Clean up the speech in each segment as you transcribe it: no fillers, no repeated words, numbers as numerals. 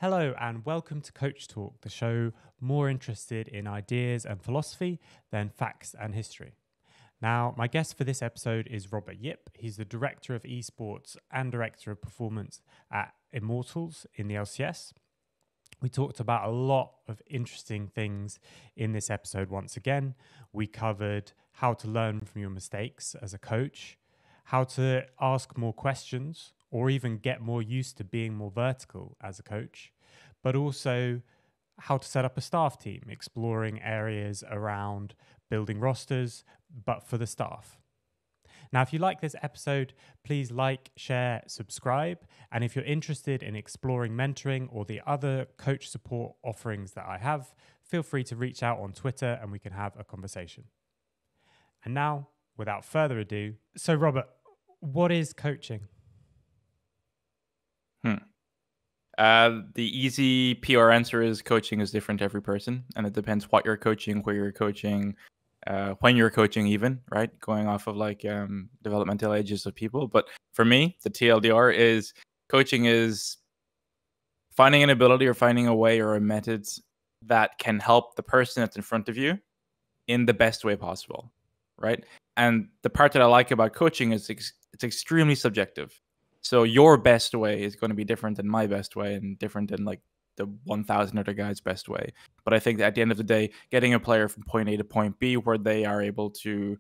Hello and welcome to Coach Talk, the show more interested in ideas and philosophy than facts and history. Now, my guest for this episode is Robert Yip. He's the Director of Esports and Director of Performance at Immortals in the LCS. We talked about a lot of interesting things in this episode once again. We covered how to learn from your mistakes as a coach, how to ask more questions, or even get more used to being more vertical as a coach, but also how to set up a staff team, exploring areas around building rosters, but for the staff. Now, if you like this episode, please like, share, subscribe. And if you're interested in exploring mentoring or the other coach support offerings that I have, feel free to reach out on Twitter and we can have a conversation. And now, without further ado, so Robert, what is coaching? The easy PR answer is coaching is different to every person, and it depends what you're coaching, where you're coaching, when you're coaching even, right? Going off of like developmental ages of people. But for me, the TLDR is coaching is finding an ability or finding a way or a method that can help the person that's in front of you in the best way possible, right? And the part that I like about coaching is it's extremely subjective. So your best way is going to be different than my best way and different than like the 1,000 other guys' best way. But I think that at the end of the day, getting a player from point A to point B where they are able to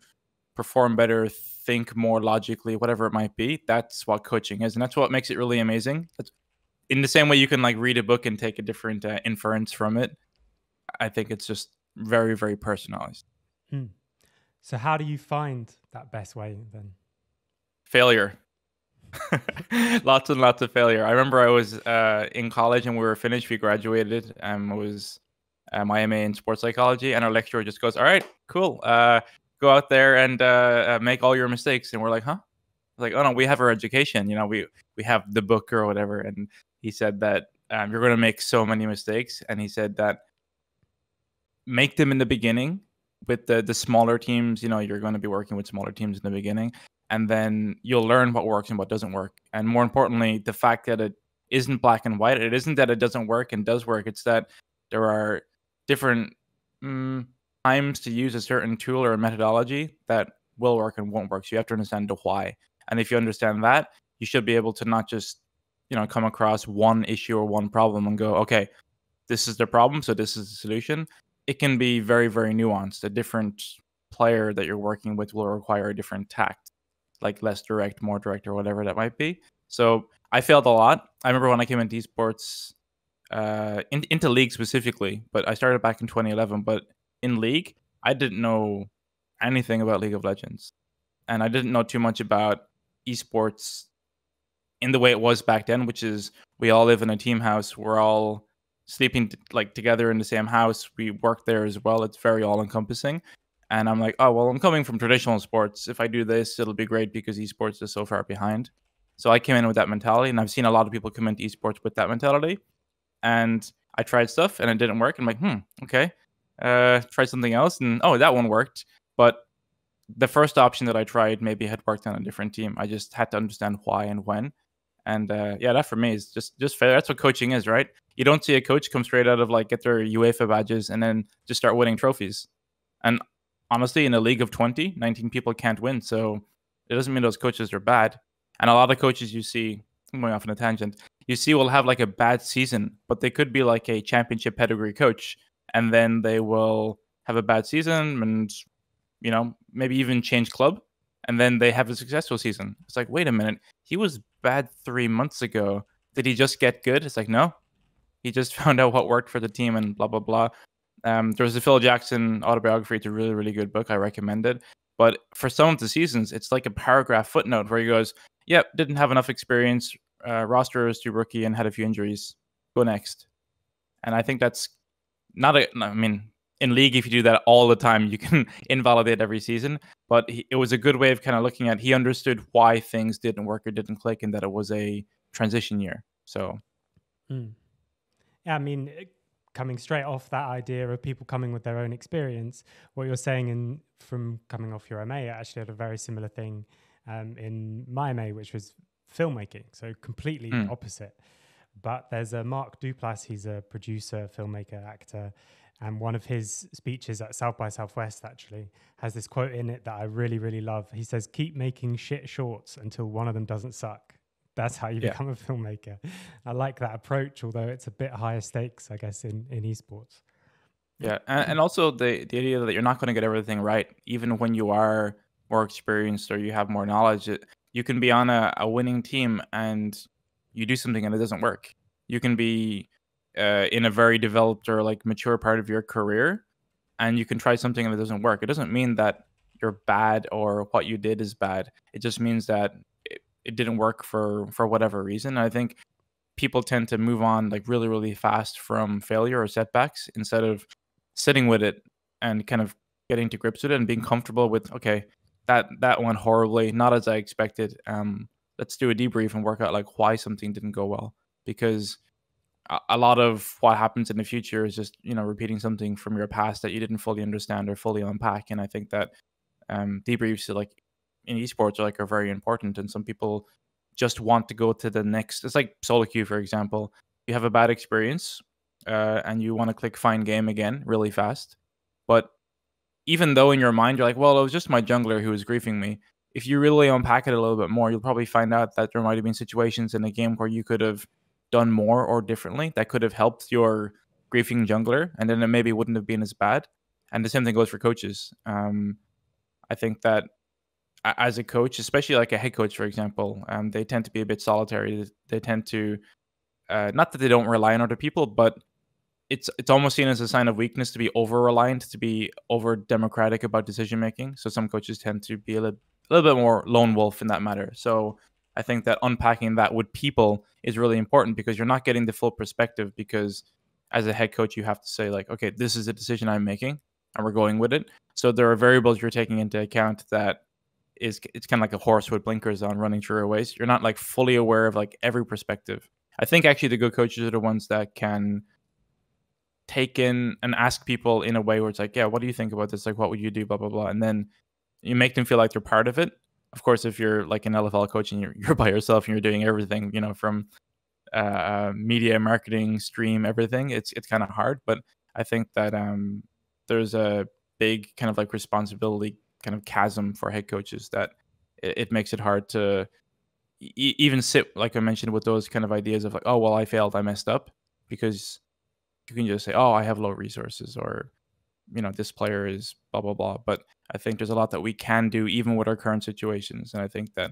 perform better, think more logically, whatever it might be, that's what coaching is. And that's what makes it really amazing. That's, in the same way you can like read a book and take a different inference from it, I think it's just very, very personalized. So how do you find that best way then? Failure. Lots and lots of failure. I remember I was in college and we were finished. We graduated. It was my MA in sports psychology, and our lecturer just goes, "All right, cool. Go out there and make all your mistakes." And we're like, "Huh?" Like, "Oh no, we have our education. You know, we have the book or whatever." And he said that you're going to make so many mistakes, and he said that make them in the beginning with the smaller teams. You know, you're going to be working with smaller teams in the beginning. And then you'll learn what works and what doesn't work. And more importantly, the fact that it isn't black and white. It isn't that it doesn't work and does work. It's that there are different times to use a certain tool or a methodology that will work and won't work. So you have to understand the why. And if you understand that, you should be able to not just, come across one issue or one problem and go, okay, this is the problem, so this is the solution. It can be very, very nuanced. A different player that you're working with will require a different tact, like less direct, more direct, or whatever that might be. So I failed a lot. I remember when I came into esports, into League specifically, but I started back in 2011. But in League, I didn't know anything about League of Legends. And I didn't know too much about esports in the way it was back then, which is we all live in a team house. We're all sleeping together in the same house. We work there as well. It's very all-encompassing. And I'm like, oh, well, I'm coming from traditional sports. If I do this, it'll be great because esports is so far behind. So I came in with that mentality, and I've seen a lot of people come into esports with that mentality. And I tried stuff, and it didn't work. I'm like, okay. Try something else, and oh, that one worked. But the first option that I tried maybe had worked on a different team. I just had to understand why and when. And that for me is just fair. That's what coaching is, right? You don't see a coach come straight out of get their UEFA badges and then just start winning trophies. And honestly, in a league of 20, 19 people can't win. So it doesn't mean those coaches are bad. And a lot of coaches you see, I'm going off on a tangent, you see will have a bad season, but they could be like a championship pedigree coach. And then they will have a bad season and, maybe even change club. And then they have a successful season. It's like, wait a minute, he was bad 3 months ago. Did he just get good? It's like, no. He just found out what worked for the team and blah, blah, blah. There was a Phil Jackson autobiography. It's a really, really good book. I recommend it. But for some of the seasons, it's like a paragraph footnote where he goes, yep, didn't have enough experience. Roster is too rookie and had a few injuries. Go next. And I think that's in League, if you do that all the time, you can invalidate every season. But it was a good way of kind of looking at, he understood why things didn't work or didn't click and that it was a transition year. So. Yeah, coming straight off that idea of people coming with their own experience, what you're saying from coming off your MA, I actually had a very similar thing in my MA, which was filmmaking. So completely opposite. But there's a Mark Duplass, he's a producer, filmmaker, actor, and one of his speeches at South by Southwest actually has this quote in it that I really, really love. He says, "Keep making shit shorts until one of them doesn't suck." That's how you become a filmmaker. I like that approach, although it's a bit higher stakes, I guess, in esports. Yeah, and also the idea that you're not going to get everything right, even when you are more experienced or you have more knowledge. You can be on a winning team and you do something and it doesn't work. You can be in a very developed or like mature part of your career, and you can try something and it doesn't work. It doesn't mean that you're bad or what you did is bad. It just means that it didn't work for whatever reason. And I think people tend to move on like really, really fast from failure or setbacks instead of sitting with it and kind of getting to grips with it and being comfortable with, okay, that went horribly, not as I expected. Let's do a debrief and work out like why something didn't go well, because a lot of what happens in the future is just, you know, repeating something from your past that you didn't fully understand or fully unpack. And I think that debriefs like in esports are very important, and some people just want to go to the next. It's like solo queue, for example. You have a bad experience and you want to click find game again really fast, but even though in your mind you're like, well, it was just my jungler who was griefing me, if you really unpack it a little bit more, you'll probably find out that there might have been situations in the game where you could have done more or differently that could have helped your griefing jungler, and then it maybe wouldn't have been as bad. And the same thing goes for coaches. I think that as a coach, especially like a head coach, for example, they tend to be a bit solitary. They tend to, not that they don't rely on other people, but it's almost seen as a sign of weakness to be over reliant, to be over democratic about decision making. So some coaches tend to be a little bit more lone wolf in that matter. So I think that unpacking that with people is really important, because you're not getting the full perspective. Because as a head coach, you have to say like, okay, this is a decision I'm making, and we're going with it. So there are variables you're taking into account that it's kind of like a horse with blinkers on running through a race. You're not like fully aware of like every perspective. I think actually the good coaches are the ones that can take in and ask people in a way where it's like, yeah, what do you think about this? Like, what would you do? Blah, blah, blah. And then you make them feel like they're part of it. Of course, if you're like an LFL coach and you're by yourself and you're doing everything, you know, from media, marketing, stream, everything, it's kind of hard. But I think that there's a big kind of like responsibility kind of chasm for head coaches that it makes it hard to even sit, like I mentioned, with those kind of ideas of like, oh, well, I failed, I messed up, because you can just say, oh, I have low resources, or, you know, this player is blah, blah, blah. But I think there's a lot that we can do even with our current situations. And I think that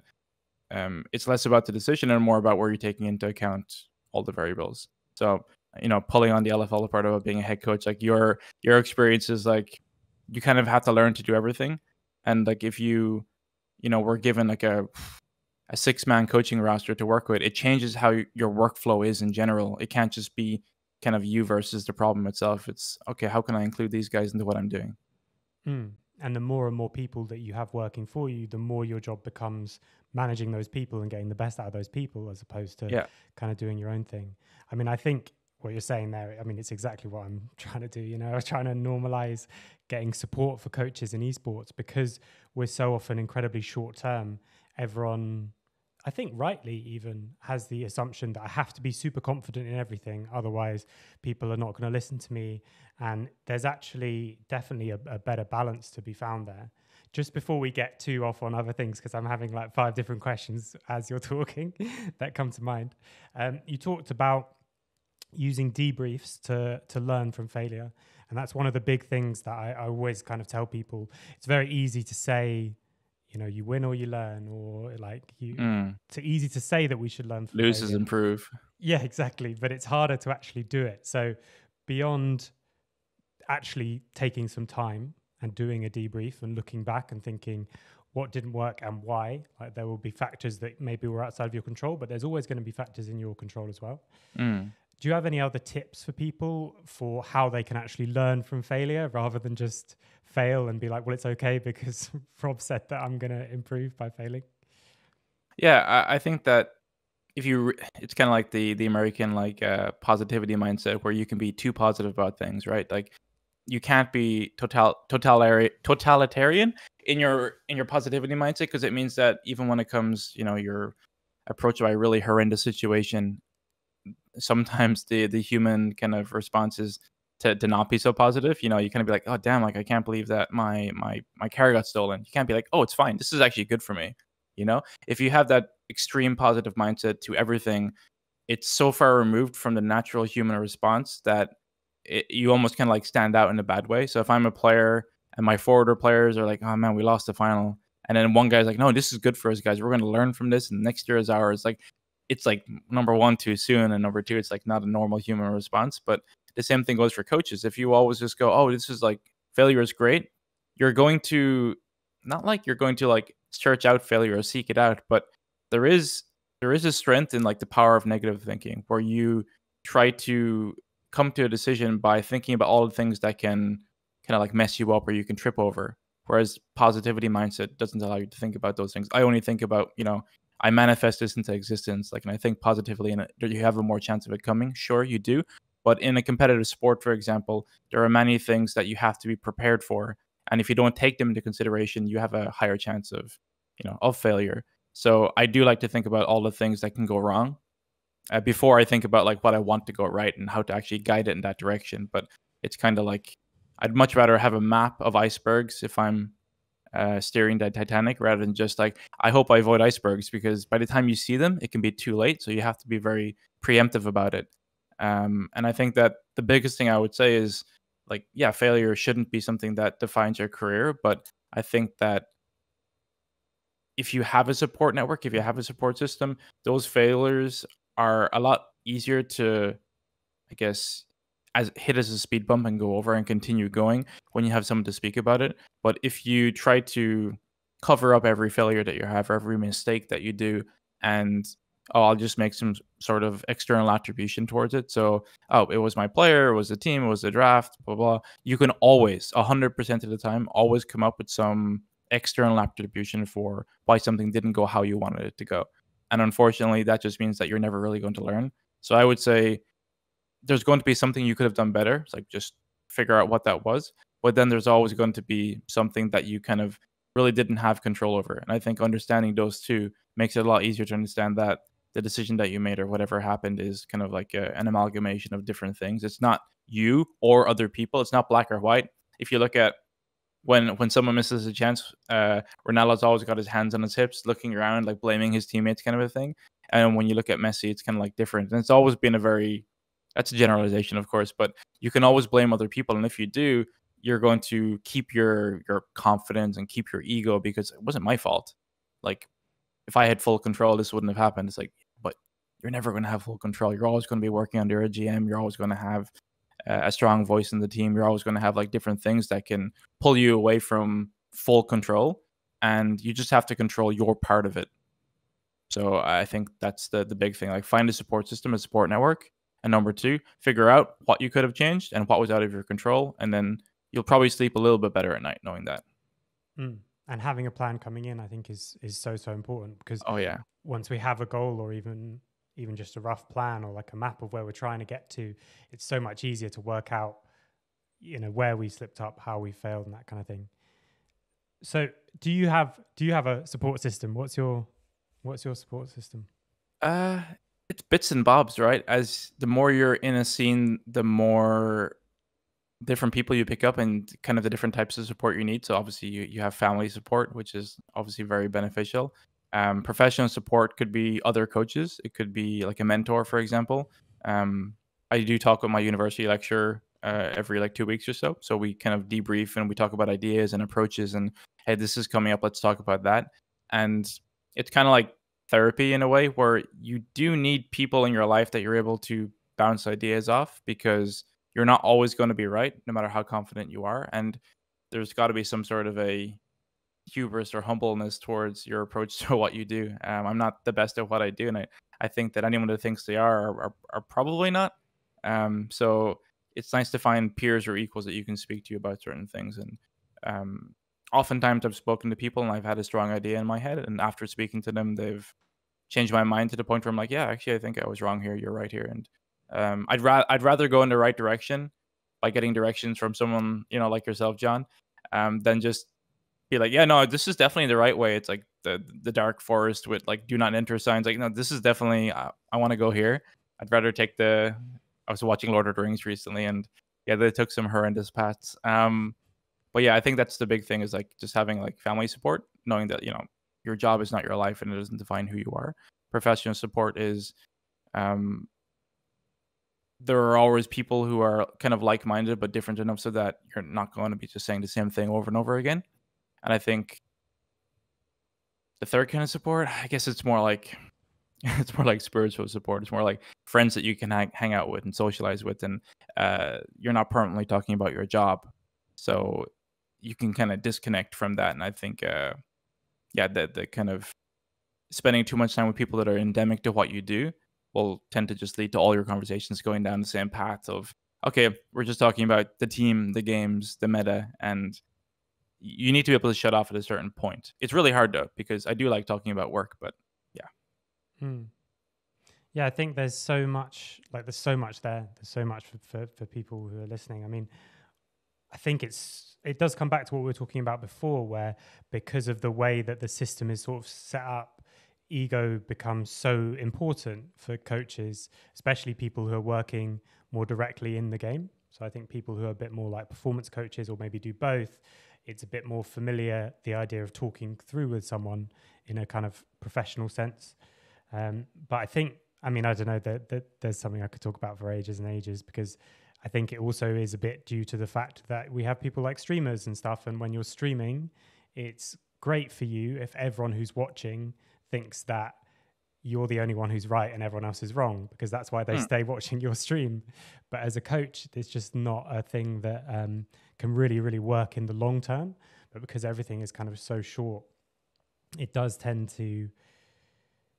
it's less about the decision and more about where you're taking into account all the variables. So, you know, pulling on the LFL part about being a head coach, like your experience is like, you kind of have to learn to do everything. And like, if you know, we're given like a 6-man coaching roster to work with, it changes how your workflow is in general. It can't just be kind of you versus the problem itself. It's okay, how can I include these guys into what I'm doing? And the more and more people that you have working for you, the more your job becomes managing those people and getting the best out of those people, as opposed to kind of doing your own thing. I mean, I think what you're saying there, I mean, it's exactly what I'm trying to do. You know, I was trying to normalize getting support for coaches in esports, because we're so often incredibly short term. Everyone, I think rightly even, has the assumption that I have to be super confident in everything, otherwise people are not going to listen to me. And there's actually definitely a better balance to be found there. Just before we get too off on other things, because I'm having like 5 different questions as you're talking that come to mind. You talked about using debriefs to learn from failure. And that's one of the big things that I always kind of tell people. It's very easy to say, you know, you win or you learn, or like it's easy to say that we should learn from lose failure. is improve. Yeah, exactly. But it's harder to actually do it. So beyond actually taking some time and doing a debrief and looking back and thinking what didn't work and why, like there will be factors that maybe were outside of your control, but there's always going to be factors in your control as well. Do you have any other tips for people for how they can actually learn from failure rather than just fail and be like, well, it's okay because Rob said that I'm going to improve by failing? Yeah, I think that it's kind of like the American like positivity mindset, where you can be too positive about things, right? Like, you can't be totalitarian in your positivity mindset, because it means that even when it comes, you know, you're approached by a really horrendous situation, sometimes the human kind of response is to not be so positive. You know, you kind of be like, oh damn, like I can't believe that my car got stolen. You can't be like, oh, it's fine. This is actually good for me. You know, if you have that extreme positive mindset to everything, it's so far removed from the natural human response that you almost kind of like stand out in a bad way. So if I'm a player and my forwarder players are like, oh man, we lost the final, and then one guy's like, no, this is good for us guys. We're going to learn from this, and next year is ours. Like, it's like number one, too soon, and number two, it's like not a normal human response. But the same thing goes for coaches. If you always just go, oh, this is like failure is great, you're going to not like you're going to like search out failure or seek it out, but there is a strength in like the power of negative thinking where you try to come to a decision by thinking about all the things that can kind of like mess you up or you can trip over. Whereas positivity mindset doesn't allow you to think about those things. I only think about, you know, I manifest this into existence, like, and I think positively, and you have a more chance of it coming. Sure, you do. But in a competitive sport, for example, there are many things that you have to be prepared for. And if you don't take them into consideration, you have a higher chance of, you know, of failure. So I do like to think about all the things that can go wrong before I think about like what I want to go right and how to actually guide it in that direction. But it's kind of like I'd much rather have a map of icebergs if I'm steering the Titanic rather than just like I hope I avoid icebergs, because by the time you see them, it can be too late. So you have to be very preemptive about it. And I think that the biggest thing I would say is like, yeah, failure shouldn't be something that defines your career. But I think that if you have a support network, if you have a support system, those failures are a lot easier to, I guess, as hit as a speed bump and go over and continue going when you have someone to speak about it. But if you try to cover up every failure that you have, every mistake that you do, and oh, I'll just make some sort of external attribution towards it. So, oh, it was my player, it was the team, it was the draft, blah, blah. You can always, 100% of the time, always come up with some external attribution for why something didn't go how you wanted it to go. And unfortunately, that just means that you're never really going to learn. So I would say there's going to be something you could have done better. It's like just figure out what that was. But then there's always going to be something that you kind of really didn't have control over. And I think understanding those two makes it a lot easier to understand that the decision that you made or whatever happened is kind of like an amalgamation of different things. It's not you or other people. It's not black or white. If you look at when someone misses a chance, Ronaldo's always got his hands on his hips, looking around, like blaming his teammates, kind of a thing. And when you look at Messi, it's kind of like different. And it's always been a very, that's a generalization, of course, but you can always blame other people. And if you do, you're going to keep your confidence and keep your ego because it wasn't my fault. Like if I had full control, this wouldn't have happened. It's like, but you're never going to have full control. You're always going to be working under a GM. You're always going to have a strong voice in the team. You're always going to have like different things that can pull you away from full control, and you just have to control your part of it. So I think that's the big thing. Like find a support system, a support network, and number two, figure out what you could have changed and what was out of your control, and then you'll probably sleep a little bit better at night knowing that. And having a plan coming in, I think, is so important, because oh yeah, once we have a goal or even just a rough plan or like a map of where we're trying to get to, it's so much easier to work out, you know, where we slipped up, how we failed, and that kind of thing. So do you have a support system? What's your support system? It's bits and bobs, right? As the more you're in a scene, the more different people you pick up and kind of the different types of support you need. So obviously you have family support, which is obviously very beneficial. Professional support could be other coaches. It could be like a mentor, for example. I do talk with my university lecturer every like 2 weeks or so. So we kind of debrief and we talk about ideas and approaches and, hey, this is coming up. Let's talk about that. And it's kind of like therapy in a way where you do need people in your life that you're able to bounce ideas off, because you're not always going to be right, no matter how confident you are. And there's got to be some sort of a hubris or humbleness towards your approach to what you do. I'm not the best at what I do, and I think that anyone that thinks they are probably not. So it's nice to find peers or equals that you can speak to about certain things. And oftentimes I've spoken to people and I've had a strong idea in my head, and after speaking to them, they've changed my mind to the point where I'm like, yeah, actually, I think I was wrong here. You're right here. And I'd rather go in the right direction by getting directions from someone, you know, like yourself, John, than just be like, yeah, no, this is definitely the right way. It's like the dark forest with like do not enter signs. Like, no, this is definitely I want to go here. I'd rather take the. I was watching Lord of the Rings recently, and yeah, they took some horrendous paths. But yeah, I think that's the big thing is like just having like family support, knowing that your job is not your life and it doesn't define who you are. Professional support is there are always people who are kind of like-minded but different enough so that you're not going to be just saying the same thing over and over again. And I think the third kind of support, I guess it's more like spiritual support. It's more like friends that you can hang out with and socialize with, and you're not permanently talking about your job, so you can kind of disconnect from that. And I think the kind of spending too much time with people that are endemic to what you do will tend to just lead to all your conversations going down the same path of, okay, we're just talking about the team, the games, the meta, and you need to be able to shut off at a certain point. It's really hard though, because I do like talking about work, but yeah. Yeah, I think there's so much there. There's so much for people who are listening. I mean, I think it does come back to what we were talking about before, where because of the way that the system is sort of set up, ego becomes so important for coaches, especially people who are working more directly in the game. So I think people who are a bit more like performance coaches or maybe do both, it's a bit more familiar, the idea of talking through with someone in a kind of professional sense. But I think, I mean, I don't know, that there's something I could talk about for ages and ages, because I think it also is a bit due to the fact that we have people like streamers and stuff. And when you're streaming, it's great for you if everyone who's watching thinks that you're the only one who's right and everyone else is wrong, because that's why they stay watching your stream. But as a coach, it's just not a thing that can really, really work in the long term. But because everything is kind of so short, it does tend to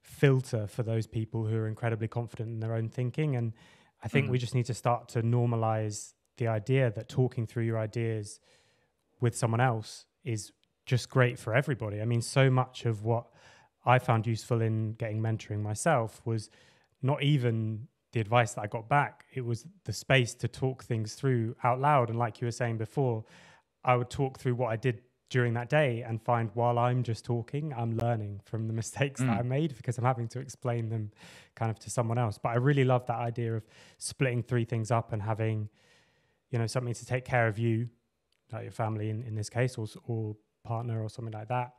filter for those people who are incredibly confident in their own thinking. And I think we just need to start to normalize the idea that talking through your ideas with someone else is just great for everybody. I mean, so much of what I found useful in getting mentoring myself was not even the advice that I got back. It was the space to talk things through out loud. And like you were saying before, I would talk through what I did during that day and find while I'm just talking, I'm learning from the mistakes that I made, because I'm having to explain them kind of to someone else. But I really love that idea of splitting three things up and having, something to take care of you, like your family in this case, or partner or something like that.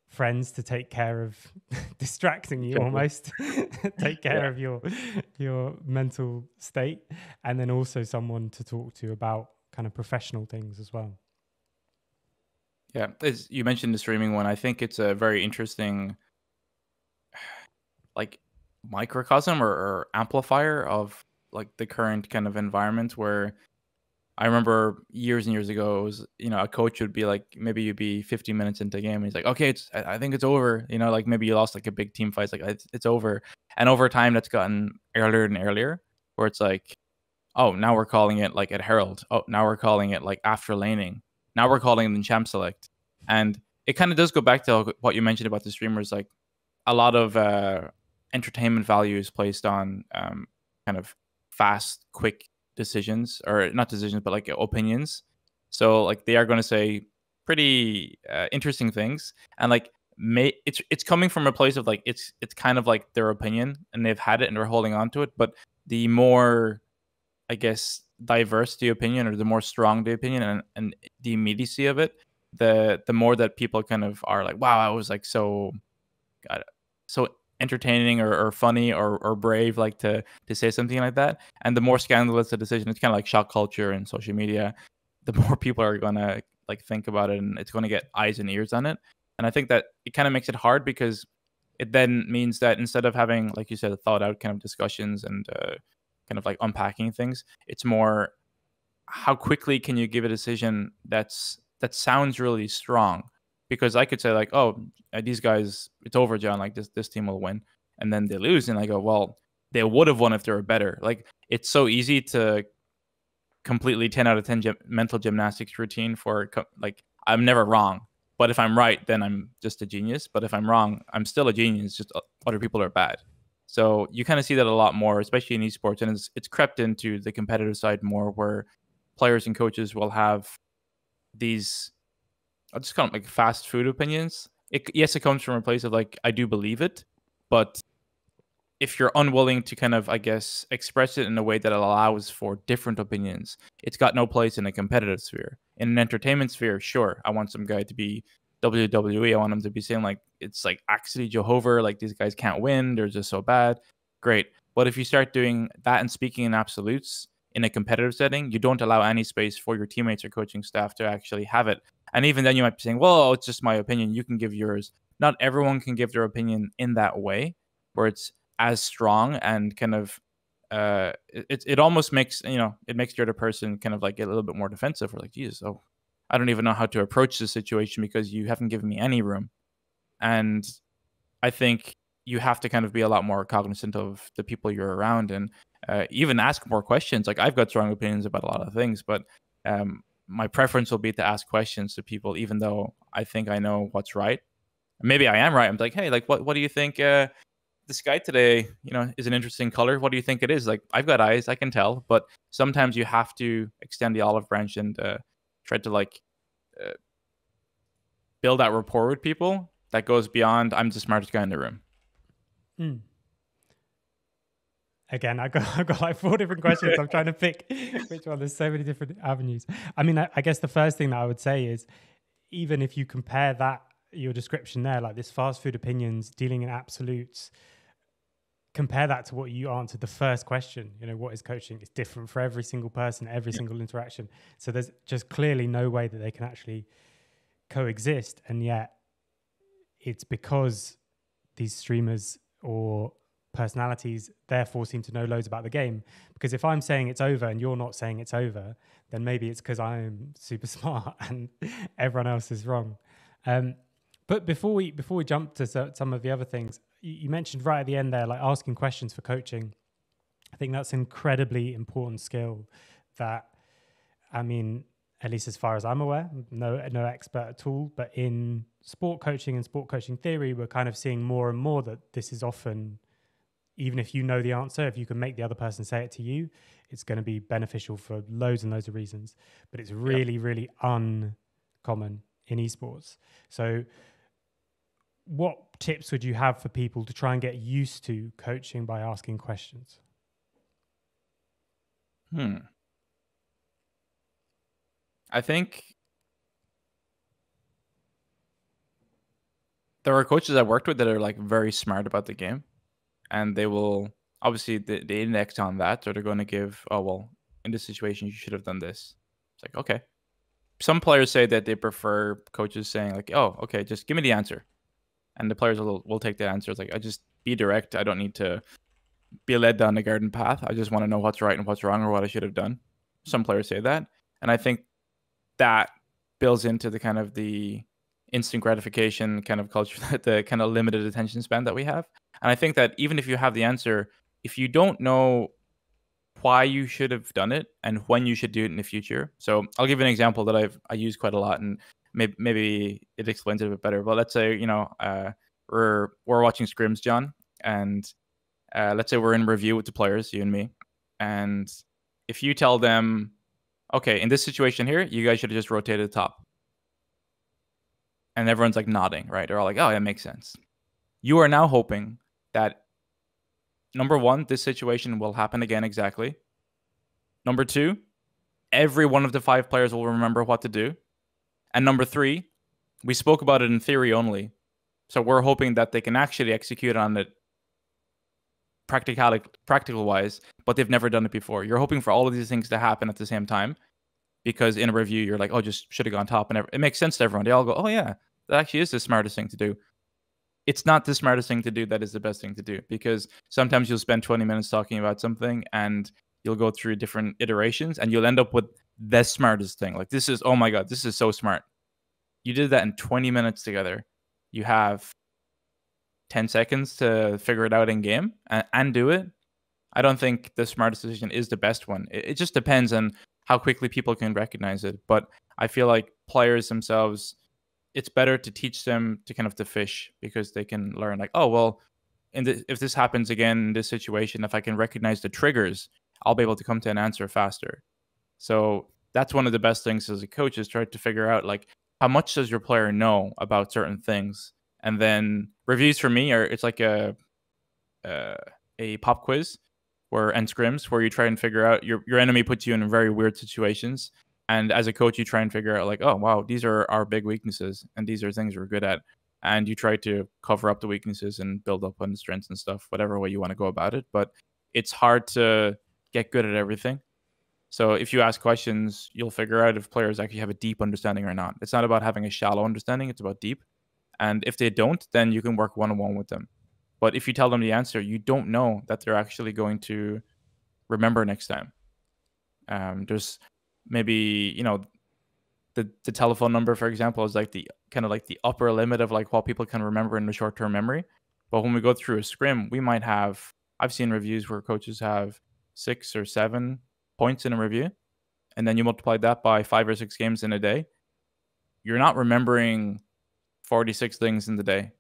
Friends to take care of distracting you almost, take care of your mental state, and then also someone to talk to about kind of professional things as well. Yeah, as you mentioned the streaming one, I think it's a very interesting like microcosm or amplifier of like the current kind of environment, where I remember years and years ago, it was, a coach would be like, maybe you'd be 15 minutes into a game and he's like, okay, I think it's over. Like maybe you lost like a big team fight. It's like, it's over. And over time that's gotten earlier and earlier, where it's like, oh, now we're calling it like at Herald. Oh, now we're calling it like after laning. Now we're calling it in Champ Select. And it kind of does go back to what you mentioned about the streamers. Like a lot of entertainment value is placed on kind of fast, quick decisions, or not decisions, but like opinions. So like they are going to say pretty interesting things, and like it's coming from a place of like it's kind of like their opinion and they've had it and they're holding on to it. But the more, I guess, diverse the opinion, or the more strong the opinion and the immediacy of it, the more that people kind of are like, wow, I was like so entertaining or funny or brave, like to say something like that. And the more scandalous the decision, it's kind of like shock culture and social media, the more people are gonna like think about it, and it's going to get eyes and ears on it. And I think that it kind of makes it hard, because it then means that instead of having, like you said, thought out kind of discussions and kind of like unpacking things, it's more how quickly can you give a decision that sounds really strong. Because I could say like, oh, these guys, it's over, John. Like this team will win, and then they lose, and I go, well, they would have won if they were better. Like it's so easy to completely 10 out of 10 mental gymnastics routine for like I'm never wrong, but if I'm right, then I'm just a genius. But if I'm wrong, I'm still a genius. Just other people are bad. So you kind of see that a lot more, especially in esports, and it's crept into the competitive side more, where players and coaches will have these, I'll just call them like fast food opinions. Yes, it comes from a place of like, I do believe it, but if you're unwilling to kind of, I guess, express it in a way that allows for different opinions, it's got no place in a competitive sphere. In an entertainment sphere, sure, I want some guy to be WWE. I want him to be saying like, it's like actually Jehovah, like these guys can't win, they're just so bad. Great. But if you start doing that and speaking in absolutes in a competitive setting, you don't allow any space for your teammates or coaching staff to actually have it. And even then you might be saying, well, it's just my opinion, you can give yours. Not everyone can give their opinion in that way, where it's as strong and kind of it almost makes, it makes the other person kind of like get a little bit more defensive, or like, Jesus, oh, I don't even know how to approach the situation because you haven't given me any room. And I think you have to kind of be a lot more cognizant of the people you're around, and even ask more questions. Like, I've got strong opinions about a lot of things, but my preference will be to ask questions to people, even though I think I know what's right. Maybe I am right. I'm like, hey, like, what do you think? The sky today, is an interesting color. What do you think it is? Like, I've got eyes, I can tell. But sometimes you have to extend the olive branch and try to like build that rapport with people that goes beyond I'm the smartest guy in the room. Again, I've got like 4 different questions. I'm trying to pick which one. There's so many different avenues. I mean, I guess the first thing that I would say is, even if you compare that, your description there, like this fast food opinions, dealing in absolutes, compare that to what you answered the first question, what is coaching? It's different for every single person, every single interaction. So there's just clearly no way that they can actually coexist. And yet it's because these streamers or personalities therefore seem to know loads about the game. Because if I'm saying it's over and you're not saying it's over, then maybe it's because I'm super smart and everyone else is wrong. But before we jump to some of the other things, you mentioned right at the end there, like asking questions for coaching. I think that's an incredibly important skill that, I mean, at least as far as I'm aware, no expert at all, but in sport coaching and sport coaching theory, we're kind of seeing more and more that this is often, even if you know the answer, if you can make the other person say it to you, it's going to be beneficial for loads and loads of reasons. But it's really, really uncommon in esports. So what tips would you have for people to try and get used to coaching by asking questions? I think there are coaches I worked with that are like very smart about the game, and they will obviously they index on that, or they're going to give, oh, well, in this situation you should have done this. It's like, okay. Some players say that they prefer coaches saying like, oh, okay, just give me the answer. And the players will take the answer. It's like, I just be direct. I don't need to be led down the garden path. I just want to know what's right and what's wrong, or what I should have done. Some players say that. And I think that builds into the kind of the instant gratification kind of culture, the kind of limited attention span that we have. And I think that even if you have the answer, if you don't know why you should have done it and when you should do it in the future. So I'll give you an example that I use quite a lot, and maybe it explains it a bit better. But let's say, we're watching scrims, John, and let's say we're in review with the players, you and me. And if you tell them, okay, in this situation here, you guys should have just rotated the top. And everyone's like nodding, right? They're all like, oh, that makes sense. You are now hoping that, number one, this situation will happen again exactly. Number two, every one of the 5 players will remember what to do. And number 3, we spoke about it in theory only. So we're hoping that they can actually execute on it practical wise, but they've never done it before. You're hoping for all of these things to happen at the same time, because in a review, you're like, oh, just should have gone top. And it makes sense to everyone. They all go, oh, yeah, that actually is the smartest thing to do. It's not the smartest thing to do that is the best thing to do, because sometimes you'll spend 20 minutes talking about something and you'll go through different iterations and you'll end up with the smartest thing. Like, this is, oh my God, this is so smart. You did that in 20 minutes together. You have 10 seconds to figure it out in game and do it. I don't think the smartest decision is the best one. It just depends on how quickly people can recognize it. But I feel like players themselves, it's better to teach them to kind of to fish, because they can learn like, oh, well, if this happens again in this situation, if I can recognize the triggers, I'll be able to come to an answer faster. So that's one of the best things as a coach, is try to figure out like, how much does your player know about certain things? And then reviews for me it's like a pop quiz and scrims where you try and figure out your enemy puts you in very weird situations. And as a coach, you try and figure out like, oh, wow, these are our big weaknesses and these are things we're good at. And you try to cover up the weaknesses and build up on the strengths and stuff, whatever way you want to go about it. But it's hard to get good at everything. So if you ask questions, you'll figure out if players actually have a deep understanding or not. It's not about having a shallow understanding. It's about deep. And if they don't, then you can work one-on-one with them. But if you tell them the answer, you don't know that they're actually going to remember next time. There's maybe, the telephone number, for example, is like the kind of like the upper limit of like what people can remember in the short-term memory. But when we go through a scrim, we might have, I've seen reviews where coaches have 6 or 7 points in a review, and then you multiply that by 5 or 6 games in a day. You're not remembering 46 things in the day.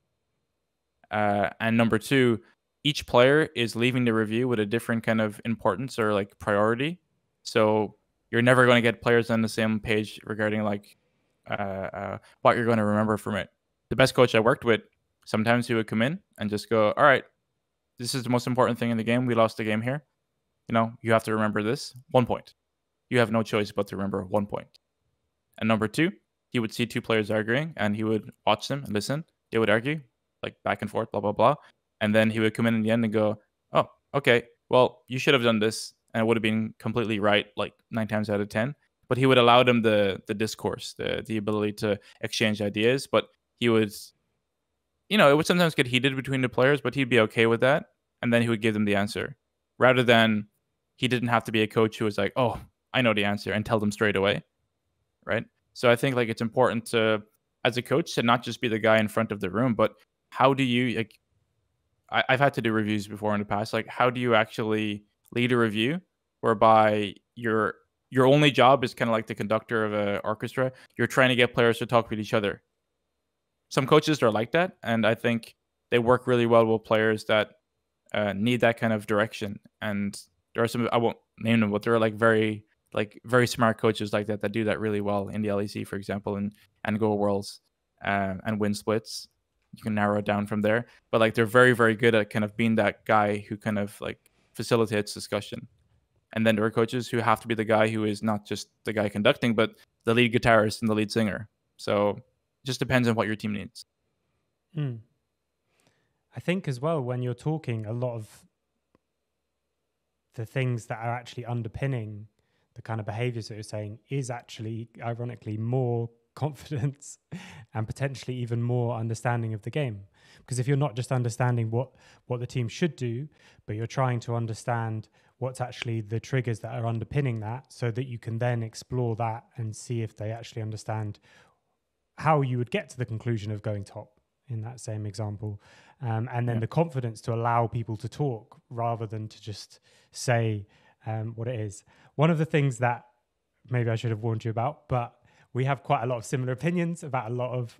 And number 2, each player is leaving the review with a different kind of importance or like priority. So you're never going to get players on the same page regarding like what you're going to remember from it. The best coach I worked with, sometimes he would come in and just go, all right, this is the most important thing in the game. We lost the game here. You have to remember this 1 point. You have no choice but to remember 1 point. And number 2, he would see 2 players arguing and he would watch them and listen. They would argue like back and forth, blah, blah, blah. And then he would come in the end and go, oh, okay, well, you should have done this. And it would have been completely right, like 9 times out of 10. But he would allow them the discourse, the ability to exchange ideas. But he would, it would sometimes get heated between the players, but he'd be okay with that. And then he would give them the answer. Rather than he didn't have to be a coach who was like, oh, I know the answer and tell them straight away. Right? So I think like it's important to, as a coach, to not just be the guy in front of the room, but how do you, like, I've had to do reviews before in the past. Like, how do you actually lead a review whereby your only job is kind of like the conductor of an orchestra? You're trying to get players to talk with each other. Some coaches are like that, and I think they work really well with players that need that kind of direction. And there are some, I won't name them, but there are like very smart coaches like that do that really well in the LEC, for example, and go Worlds and win splits. You can narrow it down from there, but like they're very, very good at kind of being that guy who kind of like facilitates discussion. And then there are coaches who have to be the guy who is not just the guy conducting, but the lead guitarist and the lead singer. So it just depends on what your team needs. I think as well, when you're talking, a lot of the things that are actually underpinning the kind of behaviors that you're saying is actually, ironically, more confidence and potentially even more understanding of the game. Because if you're not just understanding what the team should do, but you're trying to understand what's actually the triggers that are underpinning that, so that you can then explore that and see if they actually understand how you would get to the conclusion of going top in that same example. And then the confidence to allow people to talk rather than to just say what it is. One of the things that maybe I should have warned you about, but we have quite a lot of similar opinions about a lot of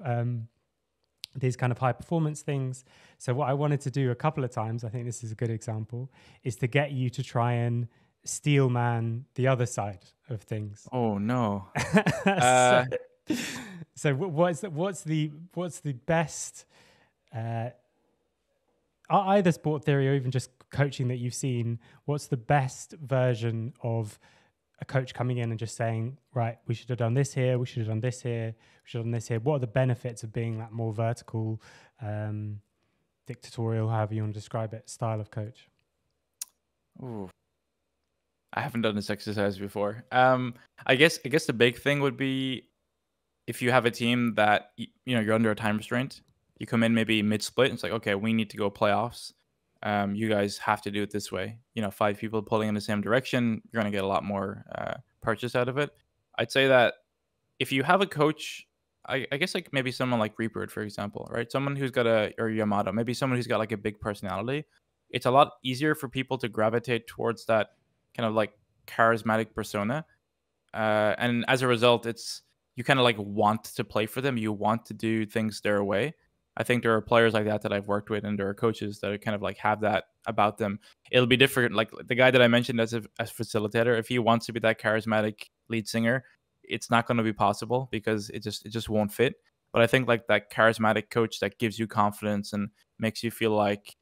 these kind of high performance things. So what I wanted to do a couple of times, I think this is a good example, is to get you to try and Steelman the other side of things. Oh no. So what's the best either sport theory or even just coaching that you've seen? What's the best version of a coach coming in and just saying, right, we should have done this here, we should have done this here, we should have done this here? What are the benefits of being that more vertical, dictatorial, however you want to describe it, style of coach? Ooh, I haven't done this exercise before. I guess the big thing would be if you have a team that you're under a time restraint, you come in maybe mid-split. It's like, okay, we need to go playoffs. You guys have to do it this way. 5 people pulling in the same direction, you're going to get a lot more purchase out of it. I'd say that if you have a coach, I guess like maybe someone like Reaper, for example, right? Someone who's got or Yamato, maybe someone who's got like a big personality. It's a lot easier for people to gravitate towards that kind of like charismatic persona. And as a result, you kind of like want to play for them. You want to do things their way. I think there are players like that I've worked with, and there are coaches that kind of like have that about them. It'll be different. Like the guy that I mentioned as facilitator, if he wants to be that charismatic lead singer, it's not going to be possible because it just won't fit. But I think like that charismatic coach that gives you confidence and makes you feel like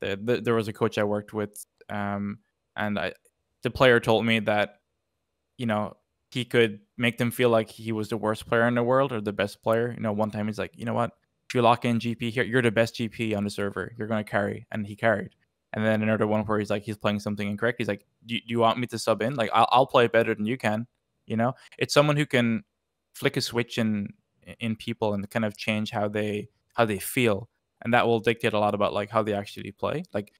There was a coach I worked with, and the player told me that, you know, he could make them feel like he was the worst player in the world or the best player. You know, one time he's like, you know what, if you lock in GP here, you're the best GP on the server. You're going to carry. And he carried. And then another one where he's like, he's playing something incorrect. He's like, do you want me to sub in? Like, I'll play better than you can. You know, it's someone who can flick a switch in people and kind of change how they feel. And that will dictate a lot about like how they actually play. Like,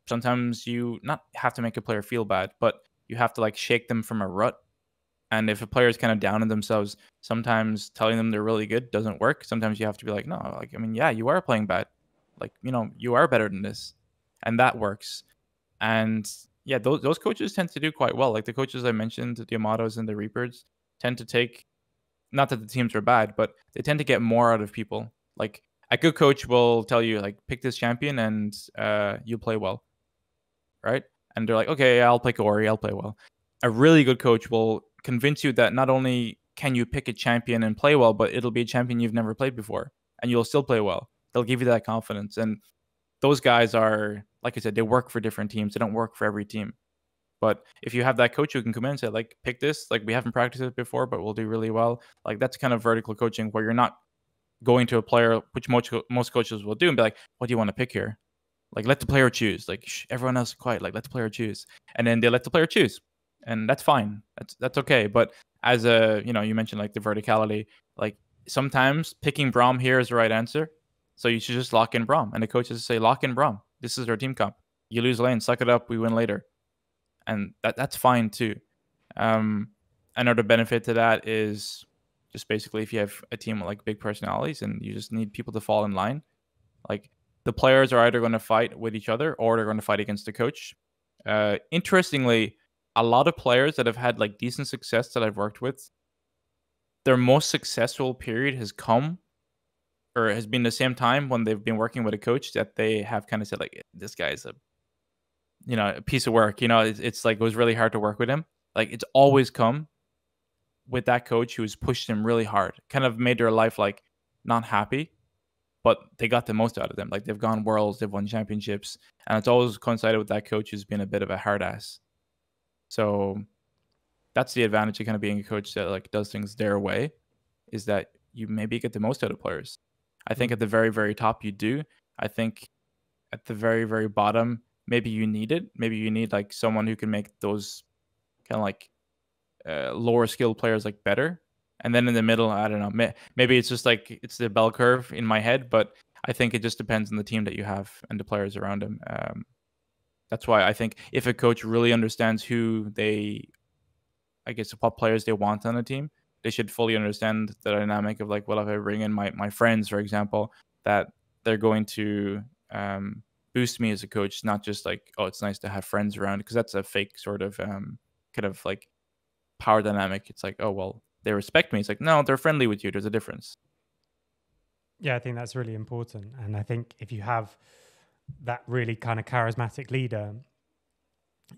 sometimes you not have to make a player feel bad, but you have to like shake them from a rut. And if a player is kind of down on themselves, sometimes telling them they're really good doesn't work. Sometimes you have to be like, no, like, I mean, yeah, you are playing bad. Like, you know, you are better than this. And that works. And yeah, those coaches tend to do quite well. Like the coaches I mentioned, the Amados and the Reapers, tend to take, not that the teams are bad, but they tend to get more out of people. Like a good coach will tell you, like, pick this champion and you play well. Right? And they're like, okay, I'll pick Ori, I'll play well. A really good coach will convince you that not only can you pick a champion and play well, but it'll be a champion you've never played before, and you'll still play well. They'll give you that confidence. And those guys are, like I said, they work for different teams. They don't work for every team. But if you have that coach who can come in and say, like, pick this, like, we haven't practiced it before, but we'll do really well. Like, that's kind of vertical coaching where you're not going to a player, which most coaches will do, and be like, what do you want to pick here? Like, let the player choose. Like, everyone else is quiet. Like, let the player choose. And then they let the player choose. And that's fine. That's okay. But as a, you know, you mentioned like the verticality, like sometimes picking Braum here is the right answer. So you should just lock in Braum. And the coaches say, lock in Braum. This is our team comp. You lose lane, suck it up, we win later. And that's fine too. Another benefit to that is just basically if you have a team with like big personalities and you just need people to fall in line, like the players are either going to fight with each other or they're going to fight against the coach. Interestingly, a lot of players that have had like decent success that I've worked with, their most successful period has come or has been the same time when they've been working with a coach that they have kind of said like, this guy's a, you know, a piece of work. You know, it's like, it was really hard to work with him. Like it's always come with that coach who has pushed them really hard, kind of made their life like not happy, but they got the most out of them. Like they've gone worlds, they've won championships, and it's always coincided with that coach who's been a bit of a hard ass. So that's the advantage of kind of being a coach that like does things their way, is that you maybe get the most out of players. I think at the very, very top you do. I think at the very, very bottom, maybe you need it. Maybe you need like someone who can make those kind of like lower skilled players like better. And then in the middle, I don't know, maybe it's just like it's the bell curve in my head, but I think it just depends on the team that you have and the players around him. That's why I think if a coach really understands who they, I guess, what players they want on a team, they should fully understand the dynamic of like, well, if I bring in my friends, for example, that they're going to boost me as a coach, not just like, oh, it's nice to have friends around, because that's a fake sort of kind of like power dynamic. It's like, oh, well, they respect me. It's like, no, they're friendly with you. There's a difference. Yeah, I think that's really important. And I think if you have that really kind of charismatic leader,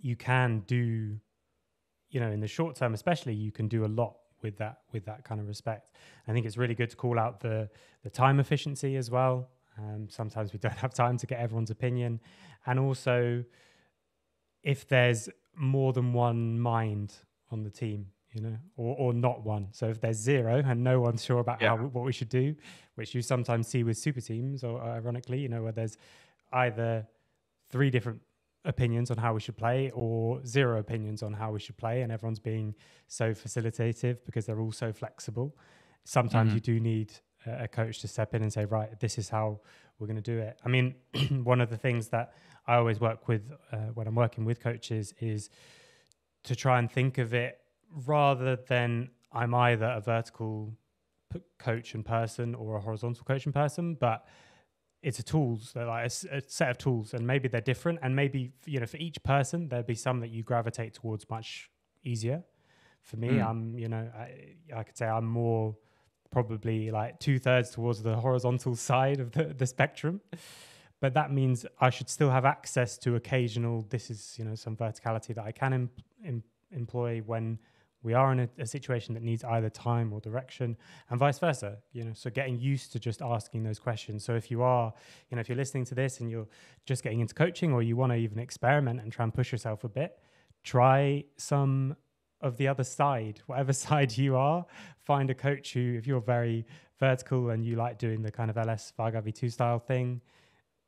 you can do, you know, in the short term especially, you can do a lot with that kind of respect. I think it's really good to call out the time efficiency as well. Sometimes we don't have time to get everyone's opinion. And also, if there's more than one mind on the team, you know, or not one. So if there's zero and no one's sure about what we should do, which you sometimes see with super teams, or ironically, you know, where there's either 3 different opinions on how we should play or 0 opinions on how we should play, and everyone's being so facilitative because they're all so flexible. Sometimes you do need a coach to step in and say, right, this is how we're going to do it. I mean, one of the things that I always work with when I'm working with coaches is to try and think of it rather than I'm either a vertical coach and person or a horizontal coach and person, but it's a tools. They're like a set of tools, and maybe they're different. And maybe, you know, for each person, there'd be some that you gravitate towards much easier. For me, I'm, you know, I could say I'm more probably like 2/3 towards the horizontal side of the spectrum. But that means I should still have access to occasional, this is, you know, some verticality that I can employ when We are in a situation that needs either time or direction, and vice versa. So getting used to just asking those questions. So if you are, if you're listening to this and you're just getting into coaching, or you want to even experiment and try and push yourself a bit, try some of the other side, whatever side you are. Find a coach who, if you're very vertical and you like doing the kind of LS 5v2 style thing,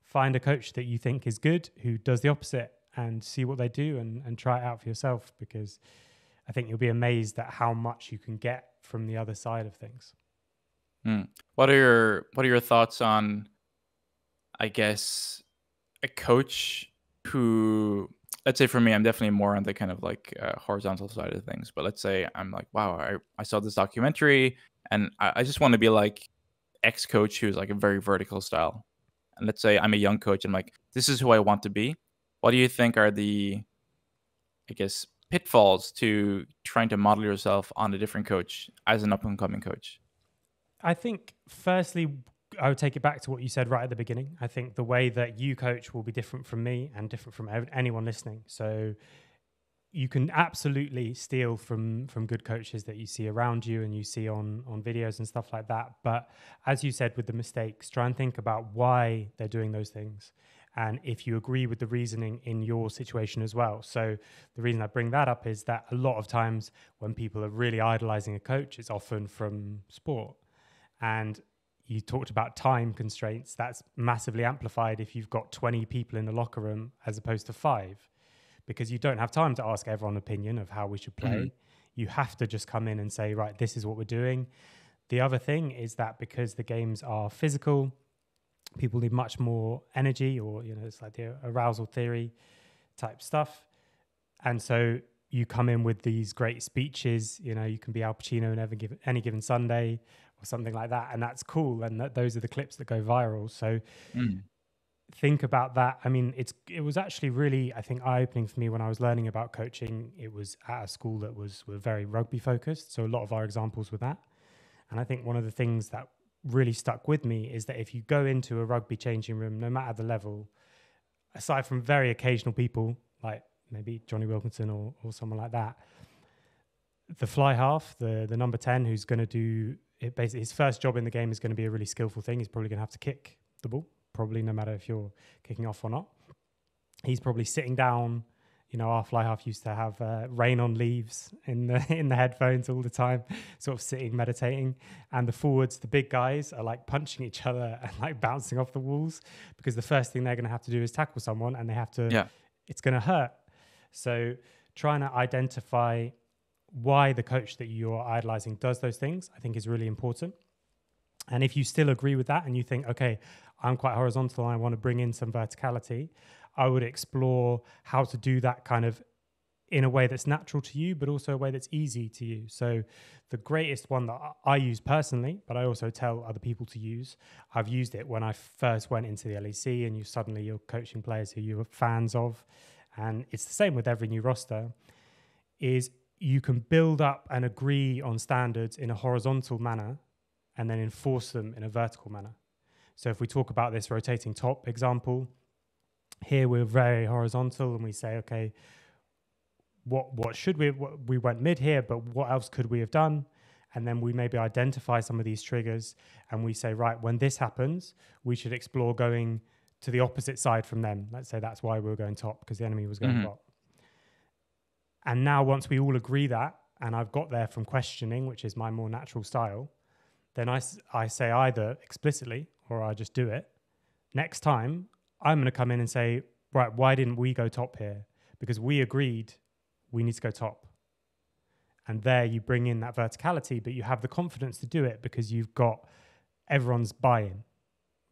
find a coach that you think is good who does the opposite, and see what they do and try it out for yourself, because I think you'll be amazed at how much you can get from the other side of things. What are your thoughts on, I guess, a coach who, let's say for me, I'm definitely more on the kind of like horizontal side of things, but let's say I'm like, wow, I saw this documentary and I just want to be like X coach who's like a very vertical style. And let's say I'm a young coach and I'm like, this is who I want to be. What do you think are the, I guess, pitfalls to trying to model yourself on a different coach as an up-and-coming coach? I think, firstly, I would take it back to what you said right at the beginning. I think the way that you coach will be different from me and different from anyone listening. So you can absolutely steal from good coaches that you see around you and you see on videos and stuff like that. But as you said with the mistakes, try and think about why they're doing those things, and if you agree with the reasoning in your situation as well. So the reason I bring that up is that a lot of times when people are really idolizing a coach, it's often from sport. And you talked about time constraints. That's massively amplified if you've got 20 people in the locker room as opposed to 5, because you don't have time to ask everyone an opinion of how we should play. Mm-hmm. You have to just come in and say, right, this is what we're doing. The other thing is that because the games are physical, people need much more energy, or, it's like the arousal theory type stuff. And so you come in with these great speeches, you can be Al Pacino in any given Sunday or something like that. And that's cool. And those are the clips that go viral. So think about that. I mean, it was actually really, I think, eye-opening for me when I was learning about coaching. It was at a school that were very rugby focused. So a lot of our examples were that. And I think one of the things that really stuck with me is that if you go into a rugby changing room, no matter the level, aside from very occasional people like maybe Johnny Wilkinson or someone like that, the fly half, the number 10, who's going to do it, basically his first job in the game is going to be a really skillful thing. He's probably going to have to kick the ball, probably, no matter if you're kicking off or not. He's probably sitting down. Our fly half used to have rain on leaves in the headphones all the time, sort of sitting, meditating. And the forwards, the big guys, are like punching each other and like bouncing off the walls, because the first thing they're going to have to do is tackle someone, and they have to, it's going to hurt. So trying to identify why the coach that you're idolizing does those things, I think, is really important. And if you still agree with that and you think, okay, I'm quite horizontal and I want to bring in some verticality, I would explore how to do that kind of in a way that's natural to you, but also a way that's easy to you. So the greatest one that I use personally, but I also tell other people to use, I've used it when I first went into the LEC, and you're coaching players who you were fans of. And it's the same with every new roster, is you can build up and agree on standards in a horizontal manner and then enforce them in a vertical manner. So if we talk about this rotating top example, here we're very horizontal, and we say, okay, what should we went mid here, but what else could we have done? And then we maybe identify some of these triggers, and we say, right, when this happens, we should explore going to the opposite side from them. Let's say that's why we were going top, because the enemy was going bot. And now once we all agree that, and I've got there from questioning, which is my more natural style, then I say either explicitly or I just do it. Next time, I'm going to come in and say, right, why didn't we go top here? Because we agreed we need to go top. And there you bring in that verticality, but you have the confidence to do it because you've got everyone's buy-in